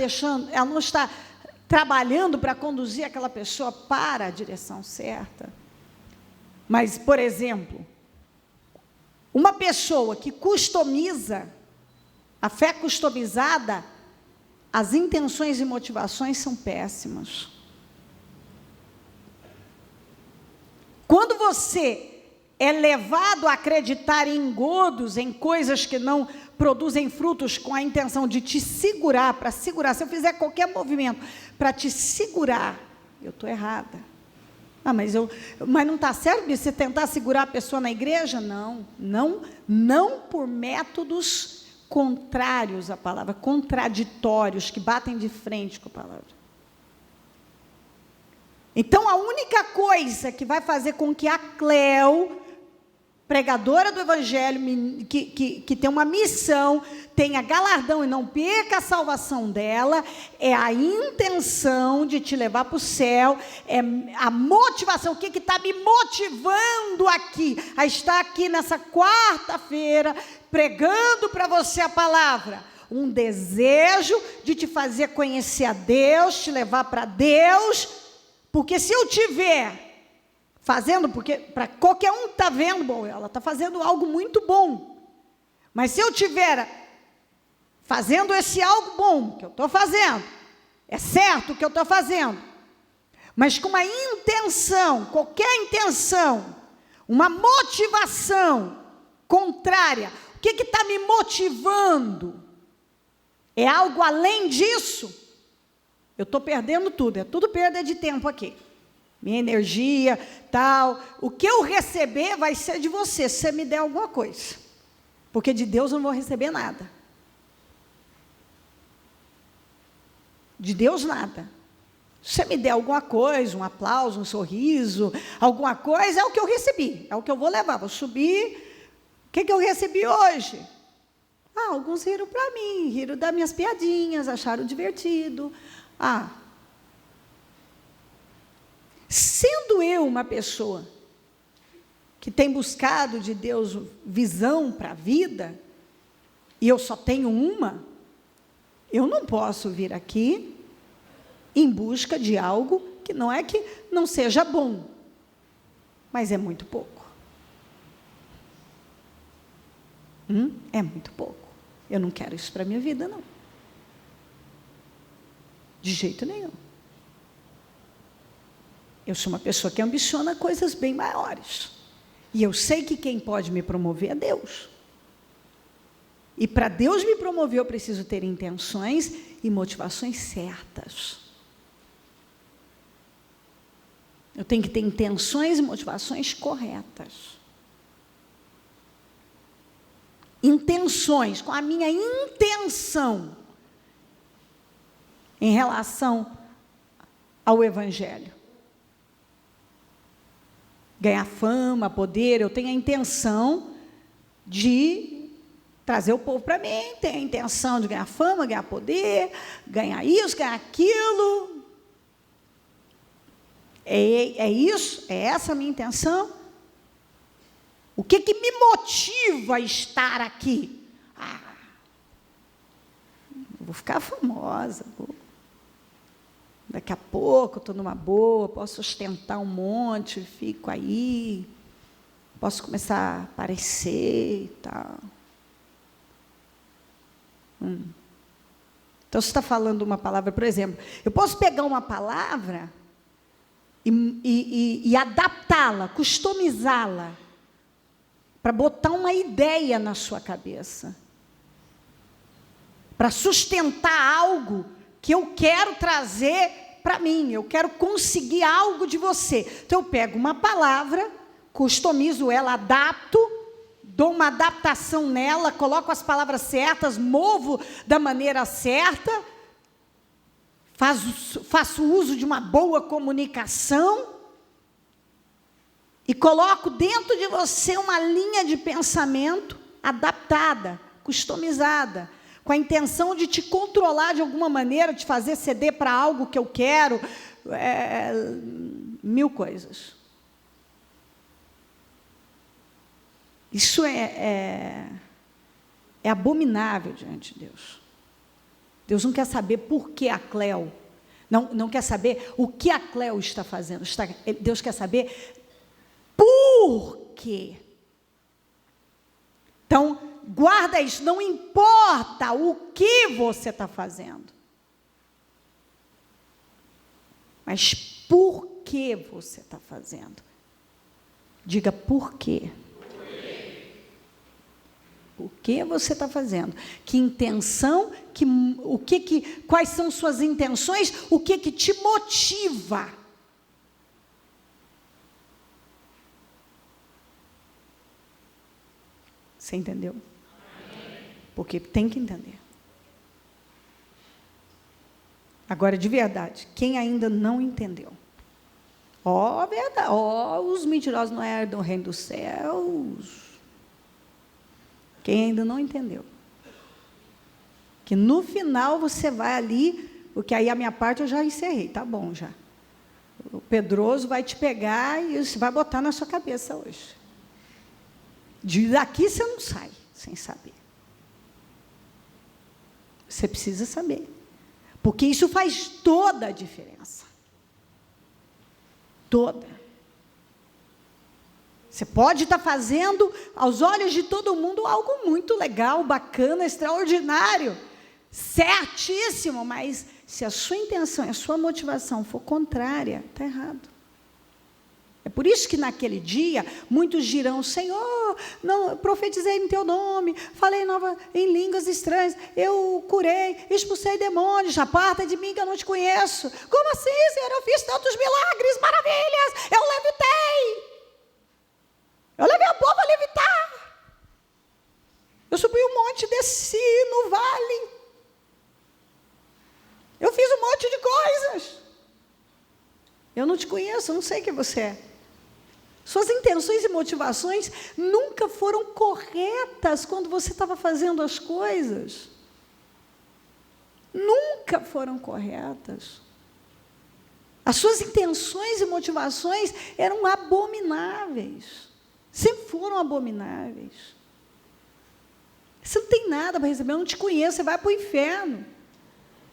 trabalhando para conduzir aquela pessoa para a direção certa. Mas, por exemplo, uma pessoa que customiza, a fé customizada, as intenções e motivações são péssimas. Quando você é levado a acreditar em engodos, em coisas que não produzem frutos, com a intenção de te segurar, para segurar, se eu fizer qualquer movimento para te segurar, eu estou errada. Mas não está certo de você tentar segurar a pessoa na igreja? Não por métodos contrários à palavra, contraditórios, que batem de frente com a palavra. Então, a única coisa que vai fazer com que a Cleo, pregadora do Evangelho, que tem uma missão, tenha galardão e não perca a salvação dela, é a intenção de te levar para o céu, é a motivação. O que está me motivando aqui, a estar aqui nessa quarta-feira, pregando para você a palavra? Um desejo de te fazer conhecer a Deus, te levar para Deus. Porque se eu tiver fazendo, porque para qualquer um está vendo, bom, ela está fazendo algo muito bom. Mas se eu tiver fazendo esse algo bom que eu estou fazendo, é certo o que eu estou fazendo, mas com uma intenção, qualquer intenção, uma motivação contrária, o que está me motivando? É algo além disso? Eu estou perdendo tudo, é tudo perda de tempo aqui. Minha energia, tal. O que eu receber vai ser de você, se você me der alguma coisa. Porque de Deus eu não vou receber nada. De Deus, nada. Se você me der alguma coisa, um aplauso, um sorriso, alguma coisa, é o que eu recebi, é o que eu vou levar. Vou subir. O que eu recebi hoje? Alguns riram para mim, riram das minhas piadinhas, acharam divertido. Sendo eu uma pessoa que tem buscado de Deus visão para a vida, e eu só tenho uma, eu não posso vir aqui em busca de algo que não é que não seja bom, mas é muito pouco. É muito pouco. Eu não quero isso para a minha vida, não. De jeito nenhum. Eu sou uma pessoa que ambiciona coisas bem maiores. E eu sei que quem pode me promover é Deus. E para Deus me promover, eu preciso ter intenções e motivações certas. Eu tenho que ter intenções e motivações corretas. Intenções, com a minha intenção em relação ao Evangelho. Ganhar fama, poder, eu tenho a intenção de trazer o povo para mim, tenho a intenção de ganhar fama, ganhar poder, ganhar isso, ganhar aquilo. É isso? É essa a minha intenção? O que me motiva a estar aqui? Vou ficar famosa, daqui a pouco estou numa boa, posso ostentar um monte, fico aí, posso começar a aparecer e tal. Então, você está falando uma palavra, por exemplo, eu posso pegar uma palavra e adaptá-la, customizá-la, para botar uma ideia na sua cabeça, para sustentar algo que eu quero trazer para mim, eu quero conseguir algo de você. Então, eu pego uma palavra, customizo ela, adapto, dou uma adaptação nela, coloco as palavras certas, movo da maneira certa, faço uso de uma boa comunicação, e coloco dentro de você uma linha de pensamento adaptada, customizada, com a intenção de te controlar de alguma maneira, de fazer ceder para algo que eu quero, 1000 coisas. Isso é abominável diante de Deus. Deus não quer saber por que a Cleo, não quer saber o que a Cleo está fazendo. Deus quer saber por quê. Então, guarda isso, não importa o que você está fazendo. Mas por que você está fazendo? Diga por quê. O que você está fazendo? Que intenção? Quais são suas intenções? O que te motiva? Você entendeu? Porque tem que entender. Agora, de verdade, quem ainda não entendeu? Verdade, os mentirosos não eram do reino dos céus. Quem ainda não entendeu? Que no final você vai ali, porque aí a minha parte eu já encerrei, tá bom já. O Pedroso vai te pegar e você vai botar na sua cabeça hoje. Daqui você não sai sem saber. Você precisa saber. Porque isso faz toda a diferença. Toda. Você pode estar fazendo, aos olhos de todo mundo, algo muito legal, bacana, extraordinário, certíssimo, mas se a sua intenção e a sua motivação for contrária, está errado. É por isso que naquele dia, muitos dirão, Senhor, não, profetizei em teu nome, falei em línguas estranhas, eu curei, expulsei demônios, aparta de mim que eu não te conheço. Como assim, Senhor? Eu fiz tantos milagres, maravilhas, eu levitei. Eu levei o povo a levitar. Eu subi um monte, desci no vale. Eu fiz um monte de coisas. Eu não te conheço, eu não sei quem você é. Suas intenções e motivações nunca foram corretas quando você estava fazendo as coisas. Nunca foram corretas. As suas intenções e motivações eram abomináveis. Sempre foram abomináveis. Você não tem nada para receber, eu não te conheço, você vai para o inferno.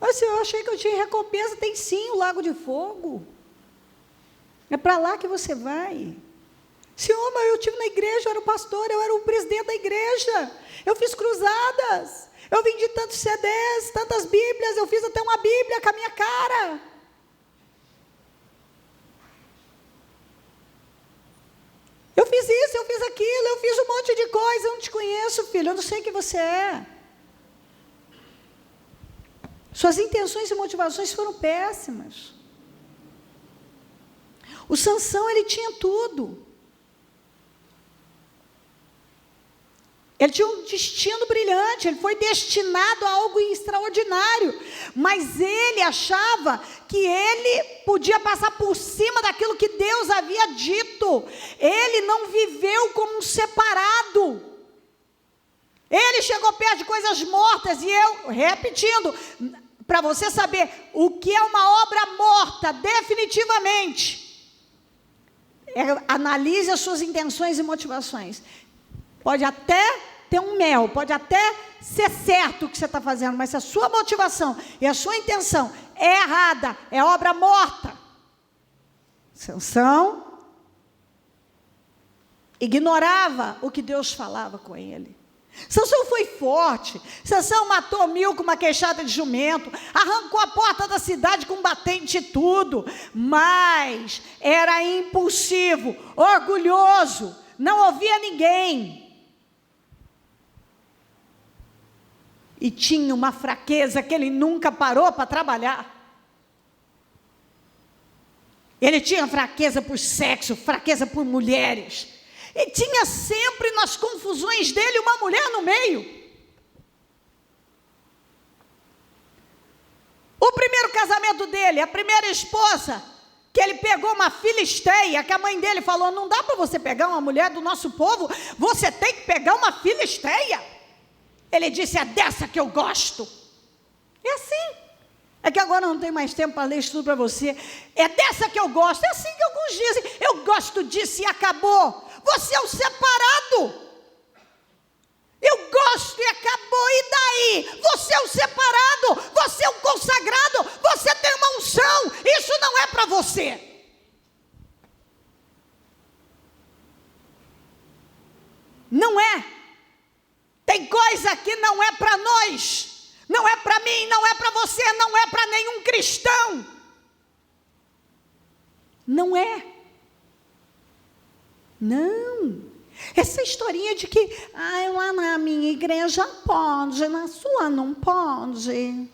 Mas eu achei que eu tinha recompensa, tem sim o lago de fogo. É para lá que você vai. Senhor, mas eu estive na igreja, eu era o pastor, eu era o presidente da igreja. Eu fiz cruzadas, eu vendi tantos CDs, tantas Bíblias, eu fiz até uma Bíblia com a minha cara. Eu fiz isso, eu fiz aquilo, eu fiz um monte de coisa, eu não te conheço, filho, eu não sei quem você é. Suas intenções e motivações foram péssimas. O Sansão, ele tinha tudo. Ele tinha um destino brilhante, ele foi destinado a algo extraordinário, mas ele achava que ele podia passar por cima daquilo que Deus havia dito. Ele não viveu como um separado. Ele chegou perto de coisas mortas, e eu, repetindo, para você saber o que é uma obra morta, definitivamente, analise as suas intenções e motivações. Pode até ter um mel, pode até ser certo o que você está fazendo, mas se a sua motivação e a sua intenção é errada, é obra morta. Sansão ignorava o que Deus falava com ele. Sansão foi forte. Sansão matou 1000 com uma queixada de jumento, arrancou a porta da cidade com batente e tudo, mas era impulsivo, orgulhoso, não ouvia ninguém. E tinha uma fraqueza que ele nunca parou para trabalhar. Ele tinha fraqueza por sexo, fraqueza por mulheres. E tinha sempre nas confusões dele uma mulher no meio. O primeiro casamento dele, a primeira esposa, que ele pegou uma filisteia, que a mãe dele falou, não dá para você pegar uma mulher do nosso povo, você tem que pegar uma filisteia. Ele disse, é dessa que eu gosto. É assim. É que agora não tem mais tempo para ler isso tudo para você. É dessa que eu gosto. É assim que alguns dizem, eu gosto disso e acabou. Você é o separado. ali, você é o separado, você é o consagrado, você tem uma unção, isso não é para você. Não é. Tem coisa que não é para nós, não é para mim, não é para você, não é para nenhum cristão. Não é. Não. Essa historinha de que lá na minha igreja pode, na sua não pode.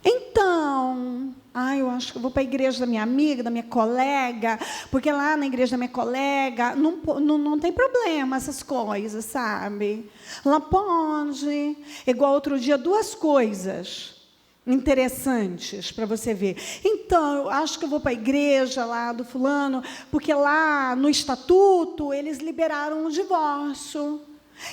Então, eu acho que eu vou para a igreja da minha amiga, da minha colega, porque lá na igreja da minha colega não tem problema essas coisas, sabe? Lá pode. Igual outro dia, 2 coisas interessantes para você ver. Então, eu acho que eu vou para a igreja lá do fulano, porque lá no estatuto eles liberaram o divórcio.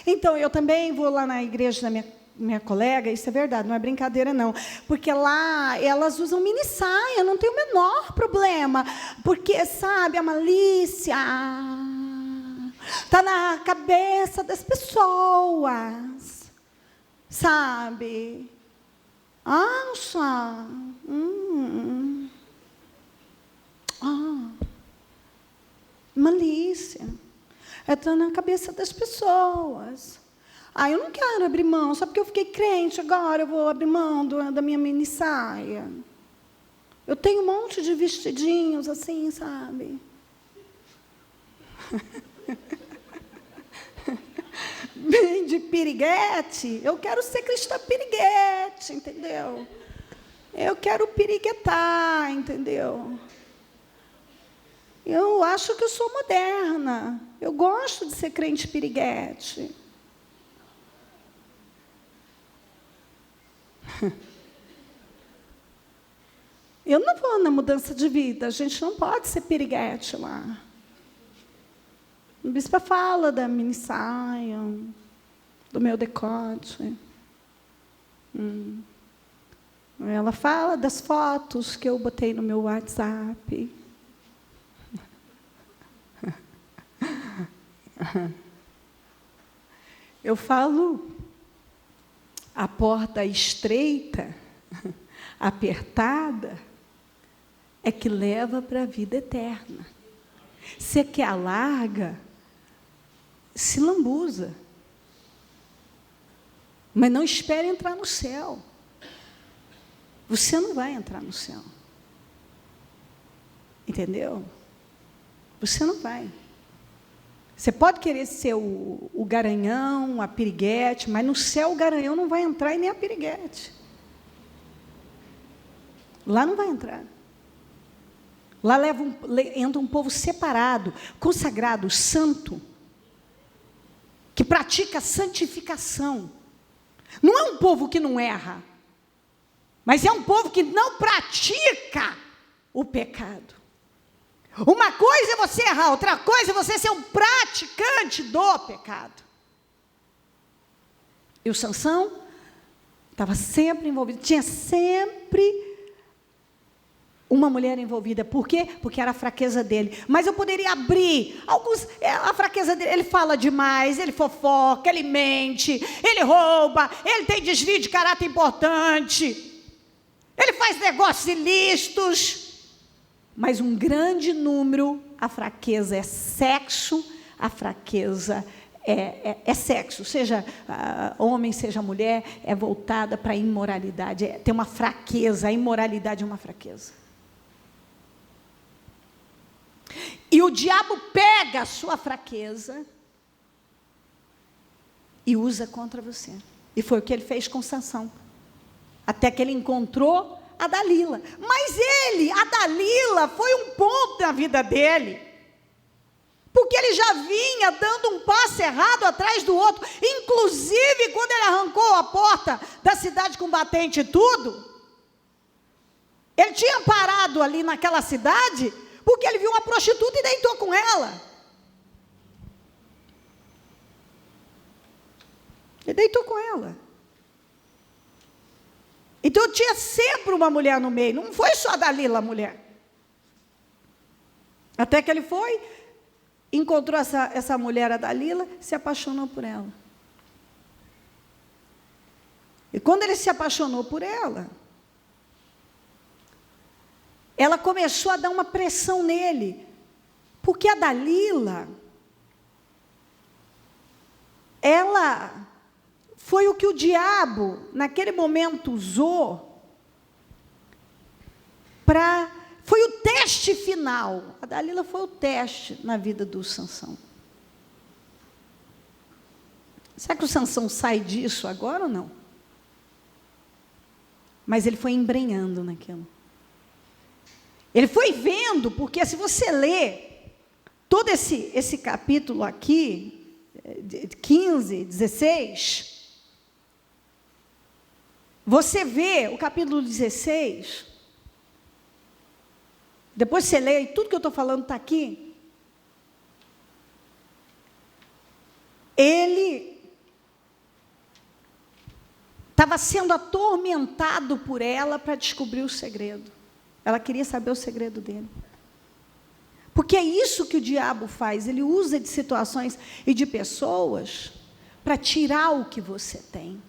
Então, eu também vou lá na igreja da minha colega, isso é verdade, não é brincadeira não, porque lá elas usam mini saia, não tem o menor problema, porque, sabe, a malícia está na cabeça das pessoas, sabe? Acha? Malícia. Está na cabeça das pessoas. Eu não quero abrir mão, só porque eu fiquei crente, agora eu vou abrir mão da minha mini saia. Eu tenho um monte de vestidinhos assim, sabe? Bem de piriguete, eu quero ser cristã piriguete, entendeu? Eu quero piriguetar, entendeu? Eu acho que eu sou moderna, eu gosto de ser crente piriguete. Eu não vou na mudança de vida, a gente não pode ser piriguete lá. A bispa fala da mini saia, do meu decote. Ela fala das fotos que eu botei no meu WhatsApp. Eu falo, a porta estreita, apertada, é que leva para a vida eterna. Você que a larga, se lambuza. Mas não espere entrar no céu. Você não vai entrar no céu. Entendeu? Você não vai. Você pode querer ser o garanhão, a piriguete, mas no céu o garanhão não vai entrar e nem a piriguete. Lá não vai entrar. Lá entra um povo separado, consagrado, santo, que pratica santificação. Não é um povo que não erra, mas é um povo que não pratica o pecado. Uma coisa é você errar, outra coisa é você ser um praticante do pecado. E o Sansão estava sempre envolvido, tinha sempre uma mulher envolvida. Por quê? Porque era a fraqueza dele. Mas eu poderia abrir a fraqueza dele. Ele fala demais, ele fofoca, ele mente, ele rouba, ele tem desvio de caráter importante, ele faz negócios ilícitos. Mas um grande número, a fraqueza é sexo, a fraqueza é sexo, seja homem, seja mulher, é voltada para a imoralidade, tem uma fraqueza, a imoralidade é uma fraqueza. E o diabo pega a sua fraqueza e usa contra você. E foi o que ele fez com Sansão. Até que ele encontrou a Dalila. Mas a Dalila foi um ponto na vida dele. Porque ele já vinha dando um passo errado atrás do outro. Inclusive, quando ele arrancou a porta da cidade com batente e tudo, ele tinha parado ali naquela cidade, porque ele viu uma prostituta e deitou com ela. Ele deitou com ela. Então tinha sempre uma mulher no meio, não foi só a Dalila a mulher. Até que ele foi, encontrou essa mulher, a Dalila, se apaixonou por ela. E quando ele se apaixonou por ela, ela começou a dar uma pressão nele, porque a Dalila, ela foi o que o diabo, naquele momento, usou foi o teste final. A Dalila foi o teste na vida do Sansão. Será que o Sansão sai disso agora ou não? Mas ele foi embrenhando naquilo. Ele foi vendo, porque se você ler todo esse capítulo aqui, 15, 16, você vê o capítulo 16, depois você lê, e tudo que eu estou falando está aqui. Ele estava sendo atormentado por ela para descobrir o segredo. Ela queria saber o segredo dele. Porque é isso que o diabo faz. Ele usa de situações e de pessoas para tirar o que você tem.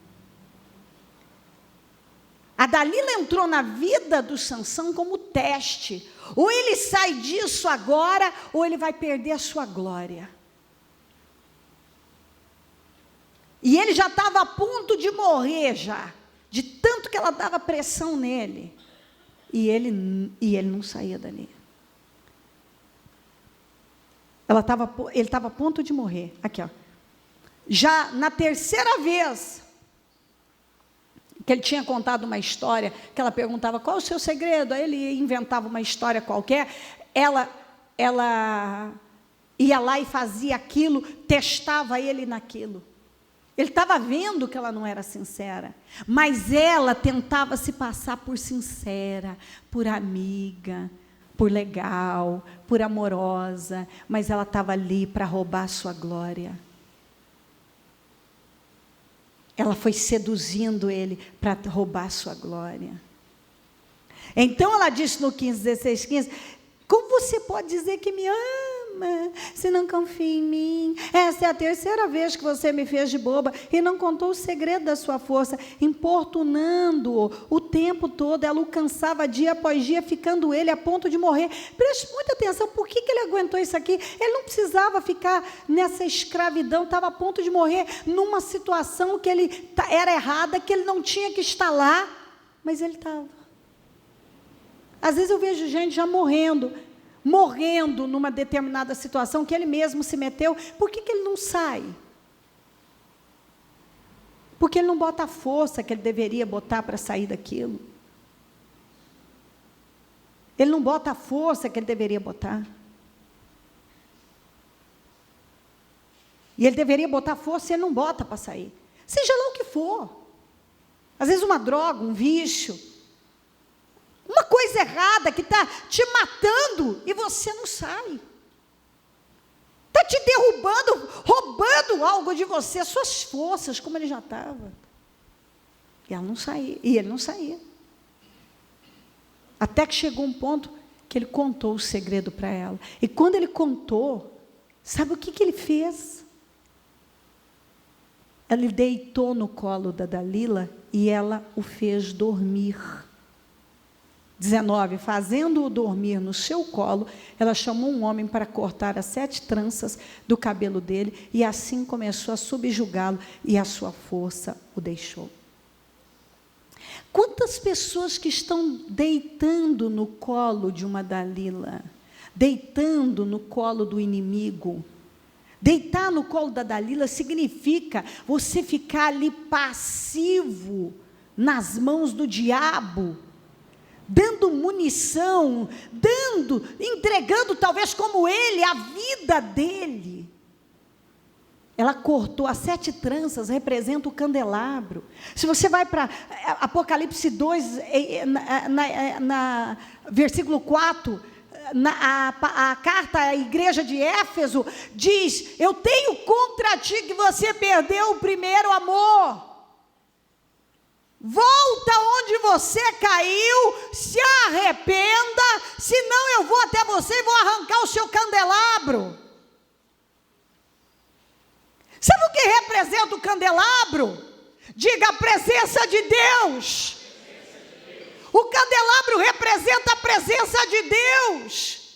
A Dalila entrou na vida do Sansão como teste. Ou ele sai disso agora, ou ele vai perder a sua glória. E ele já estava a ponto de morrer já, de tanto que ela dava pressão nele. E ele não saía dali. Ele estava a ponto de morrer. Aqui, ó. Já na terceira vez que ele tinha contado uma história, que ela perguntava, qual é o seu segredo? Aí ele inventava uma história qualquer, ela ia lá e fazia aquilo, testava ele naquilo. Ele estava vendo que ela não era sincera, mas ela tentava se passar por sincera, por amiga, por legal, por amorosa, mas ela estava ali para roubar a sua glória. Ela foi seduzindo ele para roubar a sua glória. Então ela disse no 15, 16, 15, como você pode dizer que me ama, se não confia em mim? Essa é a terceira vez que você me fez de boba e não contou o segredo da sua força, importunando-o o tempo todo. Ela o cansava dia após dia, ficando ele a ponto de morrer. Preste muita atenção, por que ele aguentou isso aqui? Ele não precisava ficar nessa escravidão, estava a ponto de morrer numa situação que ele era errada, que ele não tinha que estar lá, mas ele estava. Às vezes eu vejo gente já morrendo numa determinada situação que ele mesmo se meteu. Por que ele não sai? Porque ele não bota a força que ele deveria botar para sair daquilo. Ele não bota a força que ele deveria botar. E ele deveria botar força e ele não bota para sair. Seja lá o que for. Às vezes uma droga, um vício, uma coisa errada que está te matando e você não sai. Está te derrubando, roubando algo de você, suas forças, como ele já estava. E ela não saía, e ele não saía. Até que chegou um ponto que ele contou o segredo para ela. E quando ele contou, sabe o que ele fez? Ele deitou no colo da Dalila e ela o fez dormir. 19, fazendo-o dormir no seu colo, ela chamou um homem para cortar as 7 tranças do cabelo dele, e assim começou a subjugá-lo, e a sua força o deixou. Quantas pessoas que estão deitando no colo de uma Dalila, deitando no colo do inimigo? Deitar no colo da Dalila significa você ficar ali passivo, nas mãos do diabo, dando munição, entregando talvez como ele, a vida dele. Ela cortou as 7 tranças, representa o candelabro. Se você vai para Apocalipse 2, versículo 4, a carta à igreja de Éfeso, diz, eu tenho contra ti que você perdeu o primeiro amor. Volta onde você caiu, se arrependa, senão eu vou até você e vou arrancar o seu candelabro. Sabe o que representa o candelabro? Diga: a presença de Deus. O candelabro representa a presença de Deus.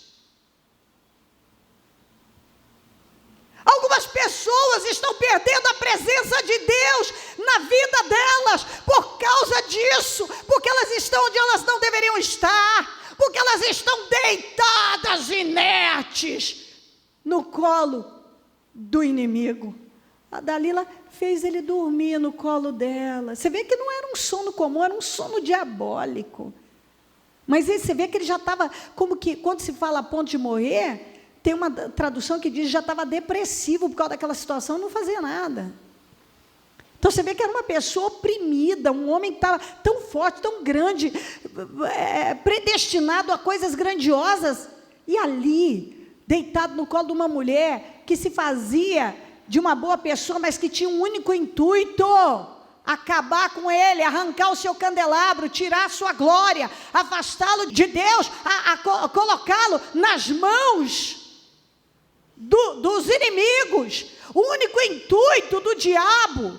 Algumas pessoas estão perdendo a presença de Deus na vida delas por causa disso, porque elas estão onde elas não deveriam estar, porque elas estão deitadas inertes no colo do inimigo. A Dalila fez ele dormir no colo dela. Você vê que não era um sono comum, era um sono diabólico. Mas aí você vê que ele já estava, como que, quando se fala a ponto de morrer, tem uma tradução que diz que já estava depressivo por causa daquela situação, não fazia nada. Então você vê que era uma pessoa oprimida, um homem que estava tão forte, tão grande, predestinado a coisas grandiosas, e ali, deitado no colo de uma mulher que se fazia de uma boa pessoa, mas que tinha um único intuito: acabar com ele, arrancar o seu candelabro, tirar a sua glória, afastá-lo de Deus, colocá-lo nas mãos dos inimigos. O único intuito do diabo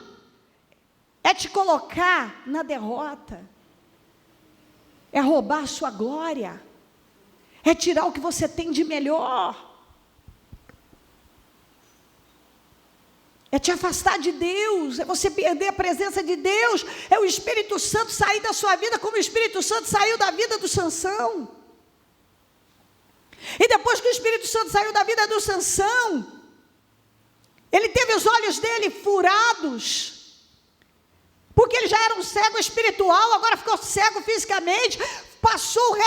é te colocar na derrota, é roubar a sua glória, é tirar o que você tem de melhor, é te afastar de Deus, é você perder a presença de Deus, é o Espírito Santo sair da sua vida como o Espírito Santo saiu da vida do Sansão. E depois que o Espírito Santo saiu da vida do Sansão, ele teve os olhos dele furados, porque ele já era um cego espiritual, agora ficou cego fisicamente, passou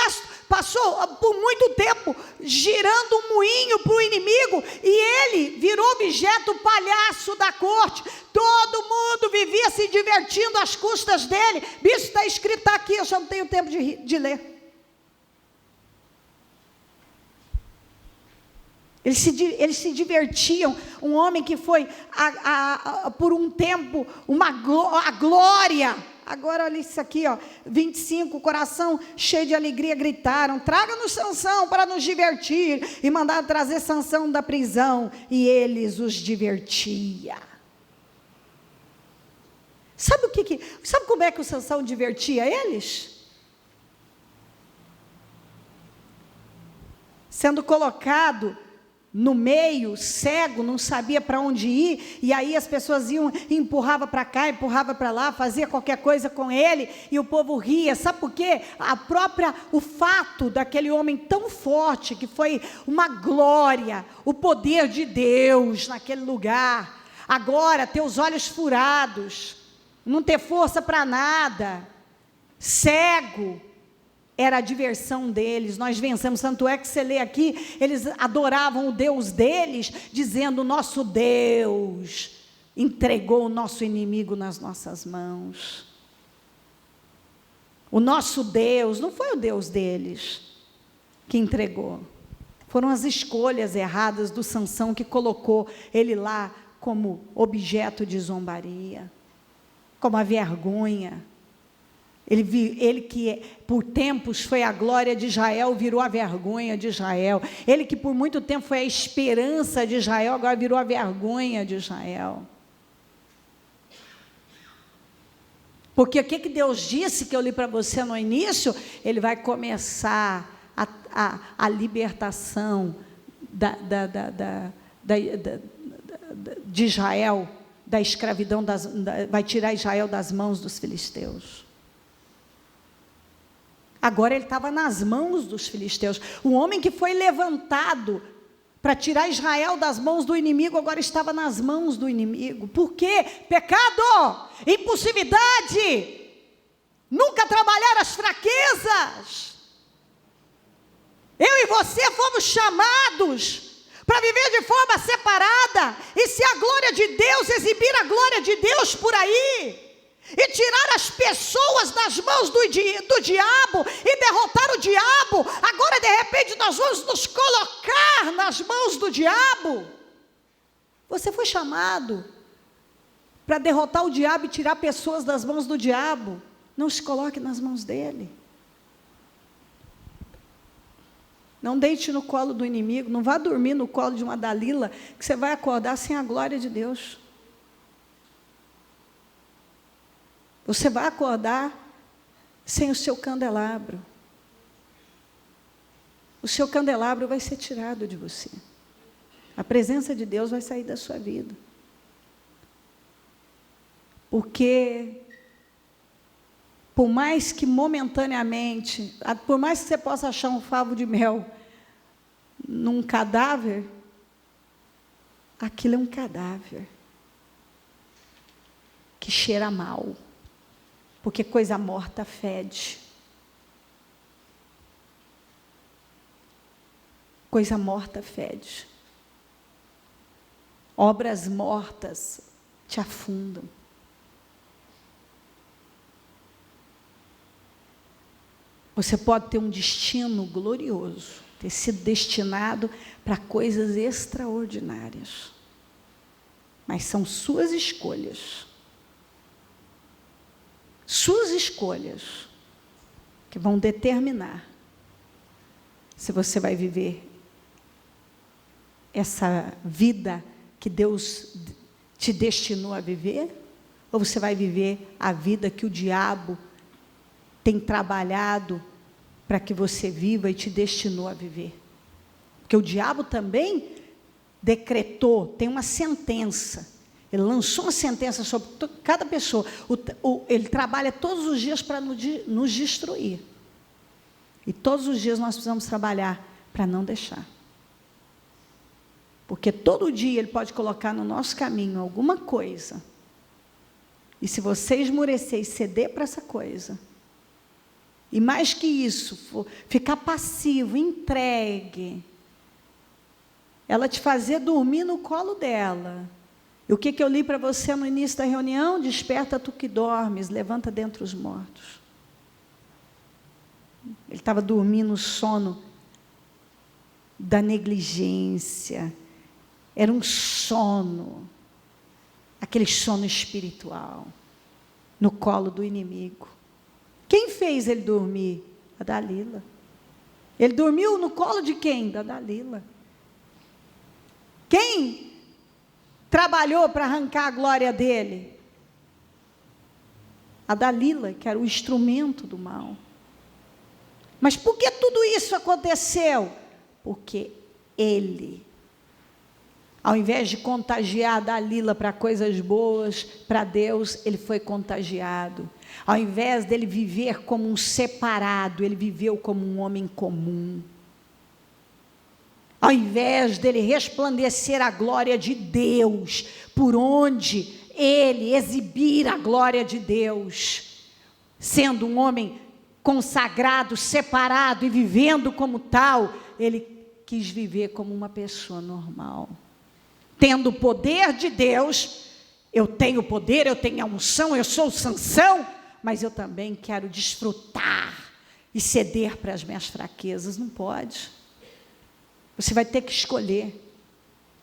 por muito tempo girando um moinho para o inimigo, e ele virou objeto palhaço da corte. Todo mundo vivia se divertindo às custas dele. Isso está escrito, está aqui, eu só não tenho tempo de ler. Eles se divertiam. Um homem que foi por um tempo a glória. Agora olha isso aqui, 25, coração cheio de alegria, gritaram: traga-nos Sansão para nos divertir. E mandaram trazer Sansão da prisão, e eles os divertia. Sabe como é que o Sansão divertia eles? Sendo colocado no meio, cego, não sabia para onde ir, e aí as pessoas iam, empurrava para cá, empurrava para lá, fazia qualquer coisa com ele, e o povo ria. Sabe por quê? O fato daquele homem tão forte, que foi uma glória, o poder de Deus naquele lugar, agora ter os olhos furados, não ter força para nada, cego, era a diversão deles. Nós vencemos, tanto é que você lê aqui, eles adoravam o Deus deles, dizendo: nosso Deus entregou o nosso inimigo nas nossas mãos. O nosso Deus, não foi o Deus deles que entregou, foram as escolhas erradas do Sansão que colocou ele lá como objeto de zombaria, como a vergonha. Ele que por tempos foi a glória de Israel, virou a vergonha de Israel. Ele que por muito tempo foi a esperança de Israel, agora virou a vergonha de Israel. Porque o que Deus disse, que eu li para você no início? Ele vai começar a libertação de Israel, da escravidão, vai tirar Israel das mãos dos filisteus. Agora ele estava nas mãos dos filisteus. O homem que foi levantado para tirar Israel das mãos do inimigo, agora estava nas mãos do inimigo. Por quê? Pecado, impulsividade, nunca trabalhar as fraquezas. Eu e você fomos chamados para viver de forma separada, e se a glória de Deus, exibir a glória de Deus por aí, e tirar as pessoas das mãos do diabo, e derrotar o diabo. Agora de repente nós vamos nos colocar nas mãos do diabo. Você foi chamado para derrotar o diabo e tirar pessoas das mãos do diabo. Não se coloque nas mãos dele. Não deite no colo do inimigo, não vá dormir no colo de uma Dalila, que você vai acordar sem a glória de Deus. Você vai acordar sem o seu candelabro. O seu candelabro vai ser tirado de você. A presença de Deus vai sair da sua vida. Porque, por mais que momentaneamente, por mais que você possa achar um favo de mel num cadáver, aquilo é um cadáver que cheira mal, porque coisa morta fede. Coisa morta fede. Obras mortas te afundam. Você pode ter um destino glorioso, ter sido destinado para coisas extraordinárias, mas são suas escolhas que vão determinar se você vai viver essa vida que Deus te destinou a viver, ou você vai viver a vida que o diabo tem trabalhado para que você viva e te destinou a viver. Porque o diabo também decretou, tem uma sentença, ele lançou uma sentença sobre cada pessoa, ele trabalha todos os dias para nos destruir, e todos os dias nós precisamos trabalhar para não deixar, porque todo dia ele pode colocar no nosso caminho alguma coisa, e se você esmorecer e ceder para essa coisa, e mais que isso, ficar passivo, entregue, ela te fazer dormir no colo dela. E o que eu li para você no início da reunião? Desperta tu que dormes, levanta dentre os mortos. Ele estava dormindo o sono da negligência. Era um sono, aquele sono espiritual, no colo do inimigo. Quem fez ele dormir? A Dalila. Ele dormiu no colo de quem? Da Dalila. Quem trabalhou para arrancar a glória dele? A Dalila, que era o instrumento do mal. Mas por que tudo isso aconteceu? Porque ele, ao invés de contagiar a Dalila para coisas boas, para Deus, ele foi contagiado. Ao invés dele viver como um separado, ele viveu como um homem comum. Ao invés dele resplandecer a glória de Deus, por onde ele exibir a glória de Deus, sendo um homem consagrado, separado e vivendo como tal, ele quis viver como uma pessoa normal. Tendo o poder de Deus, eu tenho poder, eu tenho a unção, eu sou Sansão, mas eu também quero desfrutar e ceder para as minhas fraquezas. Não pode. Você vai ter que escolher.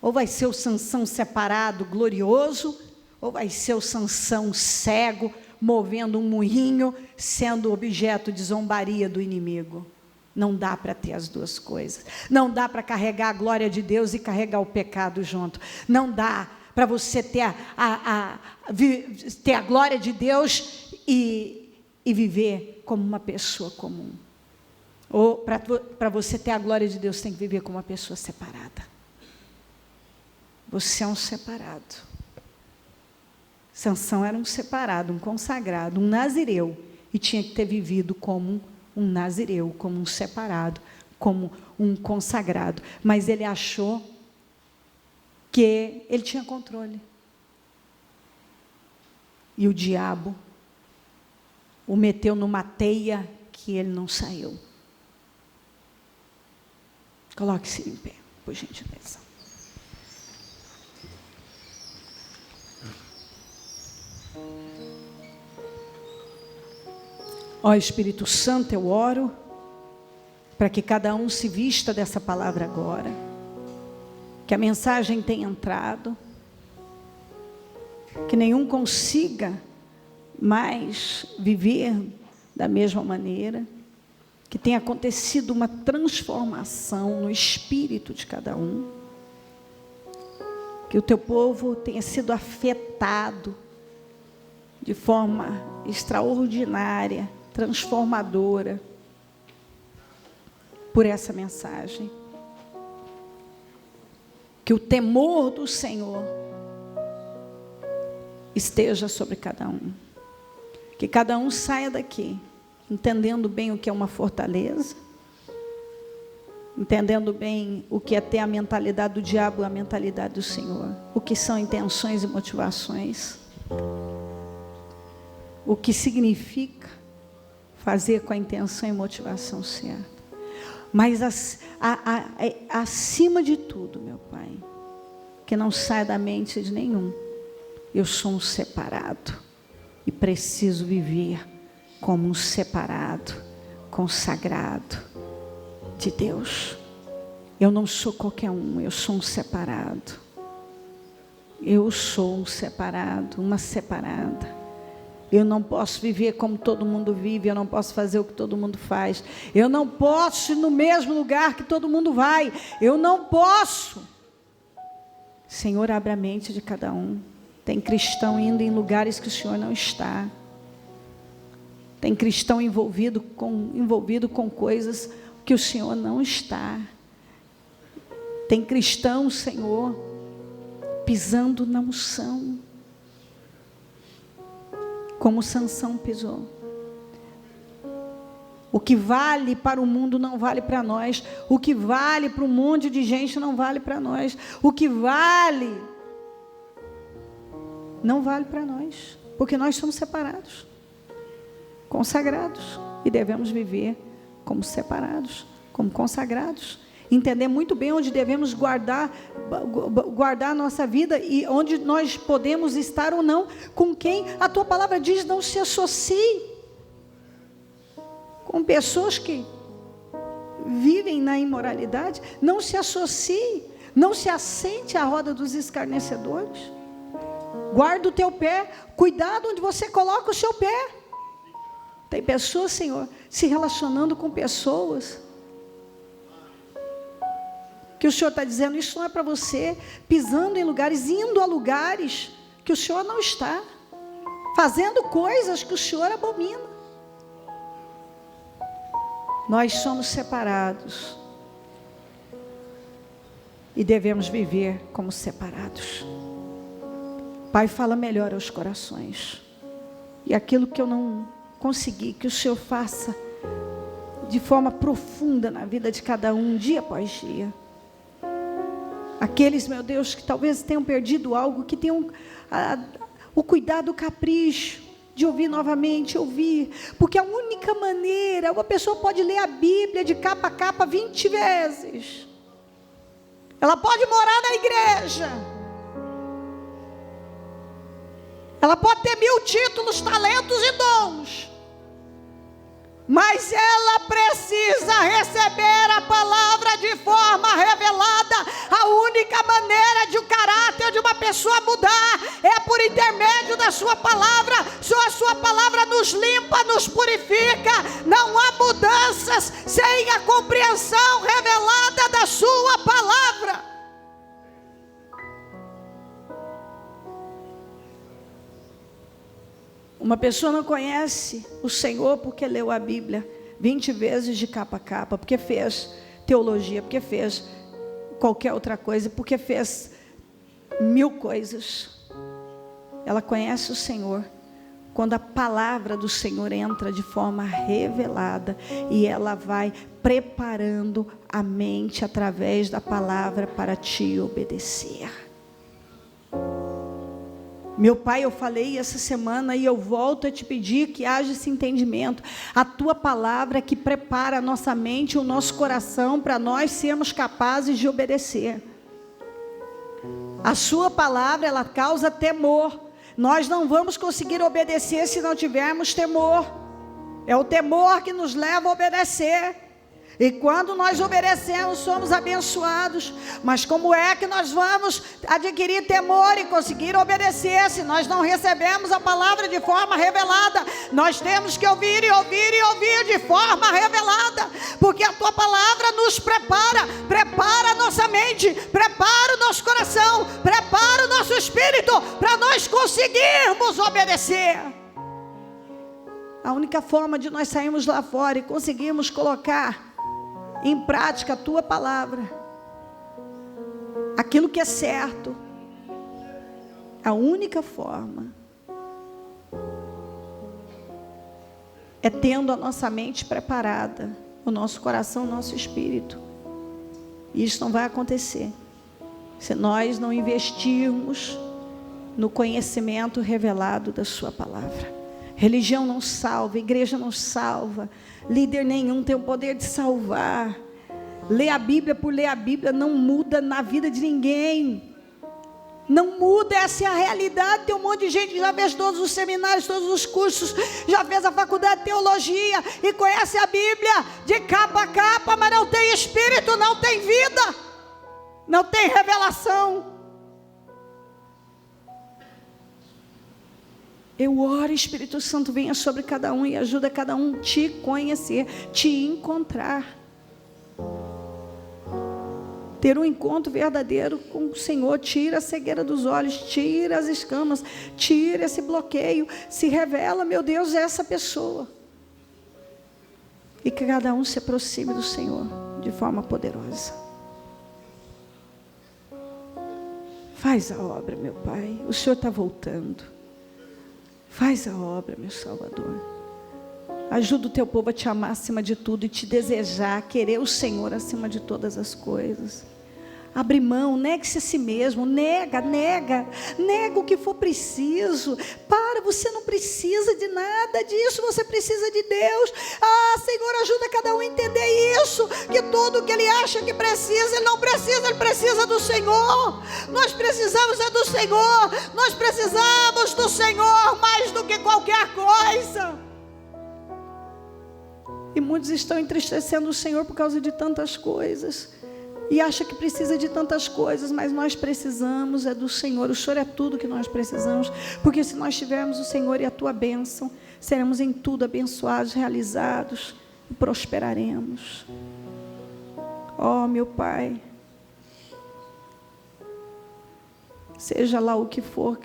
Ou vai ser o Sansão separado, glorioso, ou vai ser o Sansão cego, movendo um moinho, sendo objeto de zombaria do inimigo. Não dá para ter as duas coisas. Não dá para carregar a glória de Deus e carregar o pecado junto. Não dá para você ter a glória de Deus e viver como uma pessoa comum. Ou para você ter a glória de Deus, tem que viver como uma pessoa separada. Você é um separado. Sansão era um separado, um consagrado, um nazireu, e tinha que ter vivido como um nazireu, como um separado, como um consagrado. Mas ele achou que ele tinha controle. E o diabo o meteu numa teia que ele não saiu. Coloque-se em pé, por gentileza. Ó Espírito Santo, eu oro para que cada um se vista dessa palavra agora, que a mensagem tenha entrado, que nenhum consiga mais viver da mesma maneira, que tenha acontecido uma transformação no espírito de cada um, que o teu povo tenha sido afetado de forma extraordinária, transformadora, por essa mensagem. Que o temor do Senhor esteja sobre cada um. Que cada um saia daqui entendendo bem o que é uma fortaleza, entendendo bem o que é ter a mentalidade do diabo e a mentalidade do Senhor, o que são intenções e motivações, o que significa fazer com a intenção e motivação certa. Mas acima de tudo, meu Pai, que não saia da mente de nenhum, eu sou um separado e preciso viver como um separado, consagrado de Deus. Eu não sou qualquer um, eu sou um separado. Eu sou um separado, uma separada. Eu não posso viver como todo mundo vive, eu não posso fazer o que todo mundo faz. Eu não posso ir no mesmo lugar que todo mundo vai. Eu não posso. Senhor, abre a mente de cada um. Tem cristão indo em lugares que o Senhor não está. Tem cristão envolvido com coisas que o Senhor não está. Tem cristão, Senhor, pisando na unção, como Sansão pisou. O que vale para o mundo não vale para nós. O que vale para um monte de gente não vale para nós. O que vale não vale para nós, porque nós somos separados, consagrados, e devemos viver como separados, como consagrados, entender muito bem onde devemos guardar a nossa vida e onde nós podemos estar ou não, com quem a tua palavra diz: não se associe com pessoas que vivem na imoralidade, não se associe, não se assente à roda dos escarnecedores. Guarda o teu pé, cuidado onde você coloca o seu pé. Tem pessoas, Senhor, se relacionando com pessoas que o Senhor está dizendo: isso não é para você, pisando em lugares, indo a lugares que o Senhor não está, fazendo coisas que o Senhor abomina. Nós somos separados e devemos viver como separados. Pai, fala melhor aos corações, e aquilo que eu não consegui, que o Senhor faça de forma profunda na vida de cada um, dia após dia. Aqueles, meu Deus, que talvez tenham perdido algo, que tenham o cuidado, o capricho de ouvir novamente, porque a única maneira, uma pessoa pode ler a Bíblia de capa a capa 20 vezes, ela pode morar na igreja, ela pode ter 1000 títulos, talentos e dons, mas ela precisa receber a palavra de forma revelada. A única maneira de o caráter de uma pessoa mudar é por intermédio da sua palavra. Só a sua palavra nos limpa, nos purifica. Não há mudanças sem a compreensão revelada da sua palavra. Uma pessoa não conhece o Senhor porque leu a Bíblia 20 vezes de capa a capa, porque fez teologia, porque fez qualquer outra coisa, porque fez 1000 coisas. Ela conhece o Senhor quando a palavra do Senhor entra de forma revelada, e ela vai preparando a mente através da palavra para te obedecer. Meu Pai, eu falei essa semana e eu volto a te pedir que haja esse entendimento. A tua palavra que prepara a nossa mente e o nosso coração para nós sermos capazes de obedecer. A sua palavra, ela causa temor. Nós não vamos conseguir obedecer se não tivermos temor. É o temor que nos leva a obedecer. E quando nós obedecemos, somos abençoados. Mas como é que nós vamos adquirir temor e conseguir obedecer se nós não recebemos a palavra de forma revelada? Nós temos que ouvir e ouvir e ouvir de forma revelada, porque a tua palavra nos prepara a nossa mente, prepara o nosso coração, prepara o nosso espírito, para nós conseguirmos obedecer. A única forma de nós sairmos lá fora e conseguirmos colocar em prática a tua palavra, aquilo que é certo, a única forma é tendo a nossa mente preparada, o nosso coração, o nosso espírito. E isso não vai acontecer se nós não investirmos no conhecimento revelado da sua palavra. Religião não salva, igreja não salva, líder nenhum tem o poder de salvar. Ler a Bíblia por ler a Bíblia não muda na vida de ninguém. Não muda, essa é a realidade. Tem um monte de gente que já fez todos os seminários, todos os cursos, já fez a faculdade de teologia e conhece a Bíblia de capa a capa, mas não tem espírito, não tem vida, não tem revelação. Eu oro, Espírito Santo, venha sobre cada um e ajuda cada um a te conhecer, te encontrar, ter um encontro verdadeiro com o Senhor. Tira a cegueira dos olhos, tira as escamas, tira esse bloqueio, se revela, meu Deus, essa pessoa, e que cada um se aproxime do Senhor de forma poderosa. Faz a obra, meu Pai, o Senhor está voltando. Faz a obra, meu Salvador. Ajuda o teu povo a te amar acima de tudo e te desejar, querer o Senhor acima de todas as coisas. Abre mão, negue-se a si mesmo, nega o que for preciso. Você não precisa de nada disso, você precisa de Deus. Senhor, ajuda cada um a entender isso, que tudo que ele acha que precisa, ele não precisa, ele precisa do Senhor. Nós precisamos do Senhor, nós precisamos do Senhor mais do que qualquer coisa. E muitos estão entristecendo o Senhor por causa de tantas coisas, e acha que precisa de tantas coisas, mas nós precisamos do Senhor. O Senhor é tudo que nós precisamos, porque se nós tivermos o Senhor e a tua bênção, seremos em tudo abençoados, realizados e prosperaremos. Meu Pai, seja lá o que for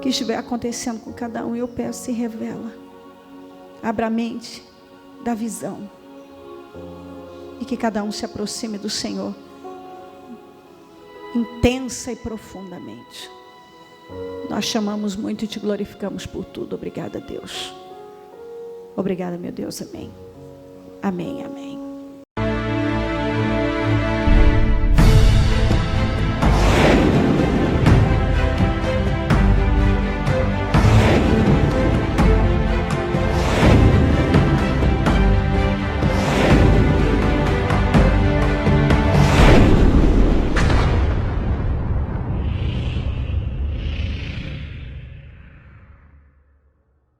que estiver acontecendo com cada um, eu peço, se revela, abra a mente da visão, e que cada um se aproxime do Senhor intensa e profundamente. Nós chamamos muito e te glorificamos por tudo. Obrigada, Deus. Obrigada, meu Deus. Amém. Amém, amém.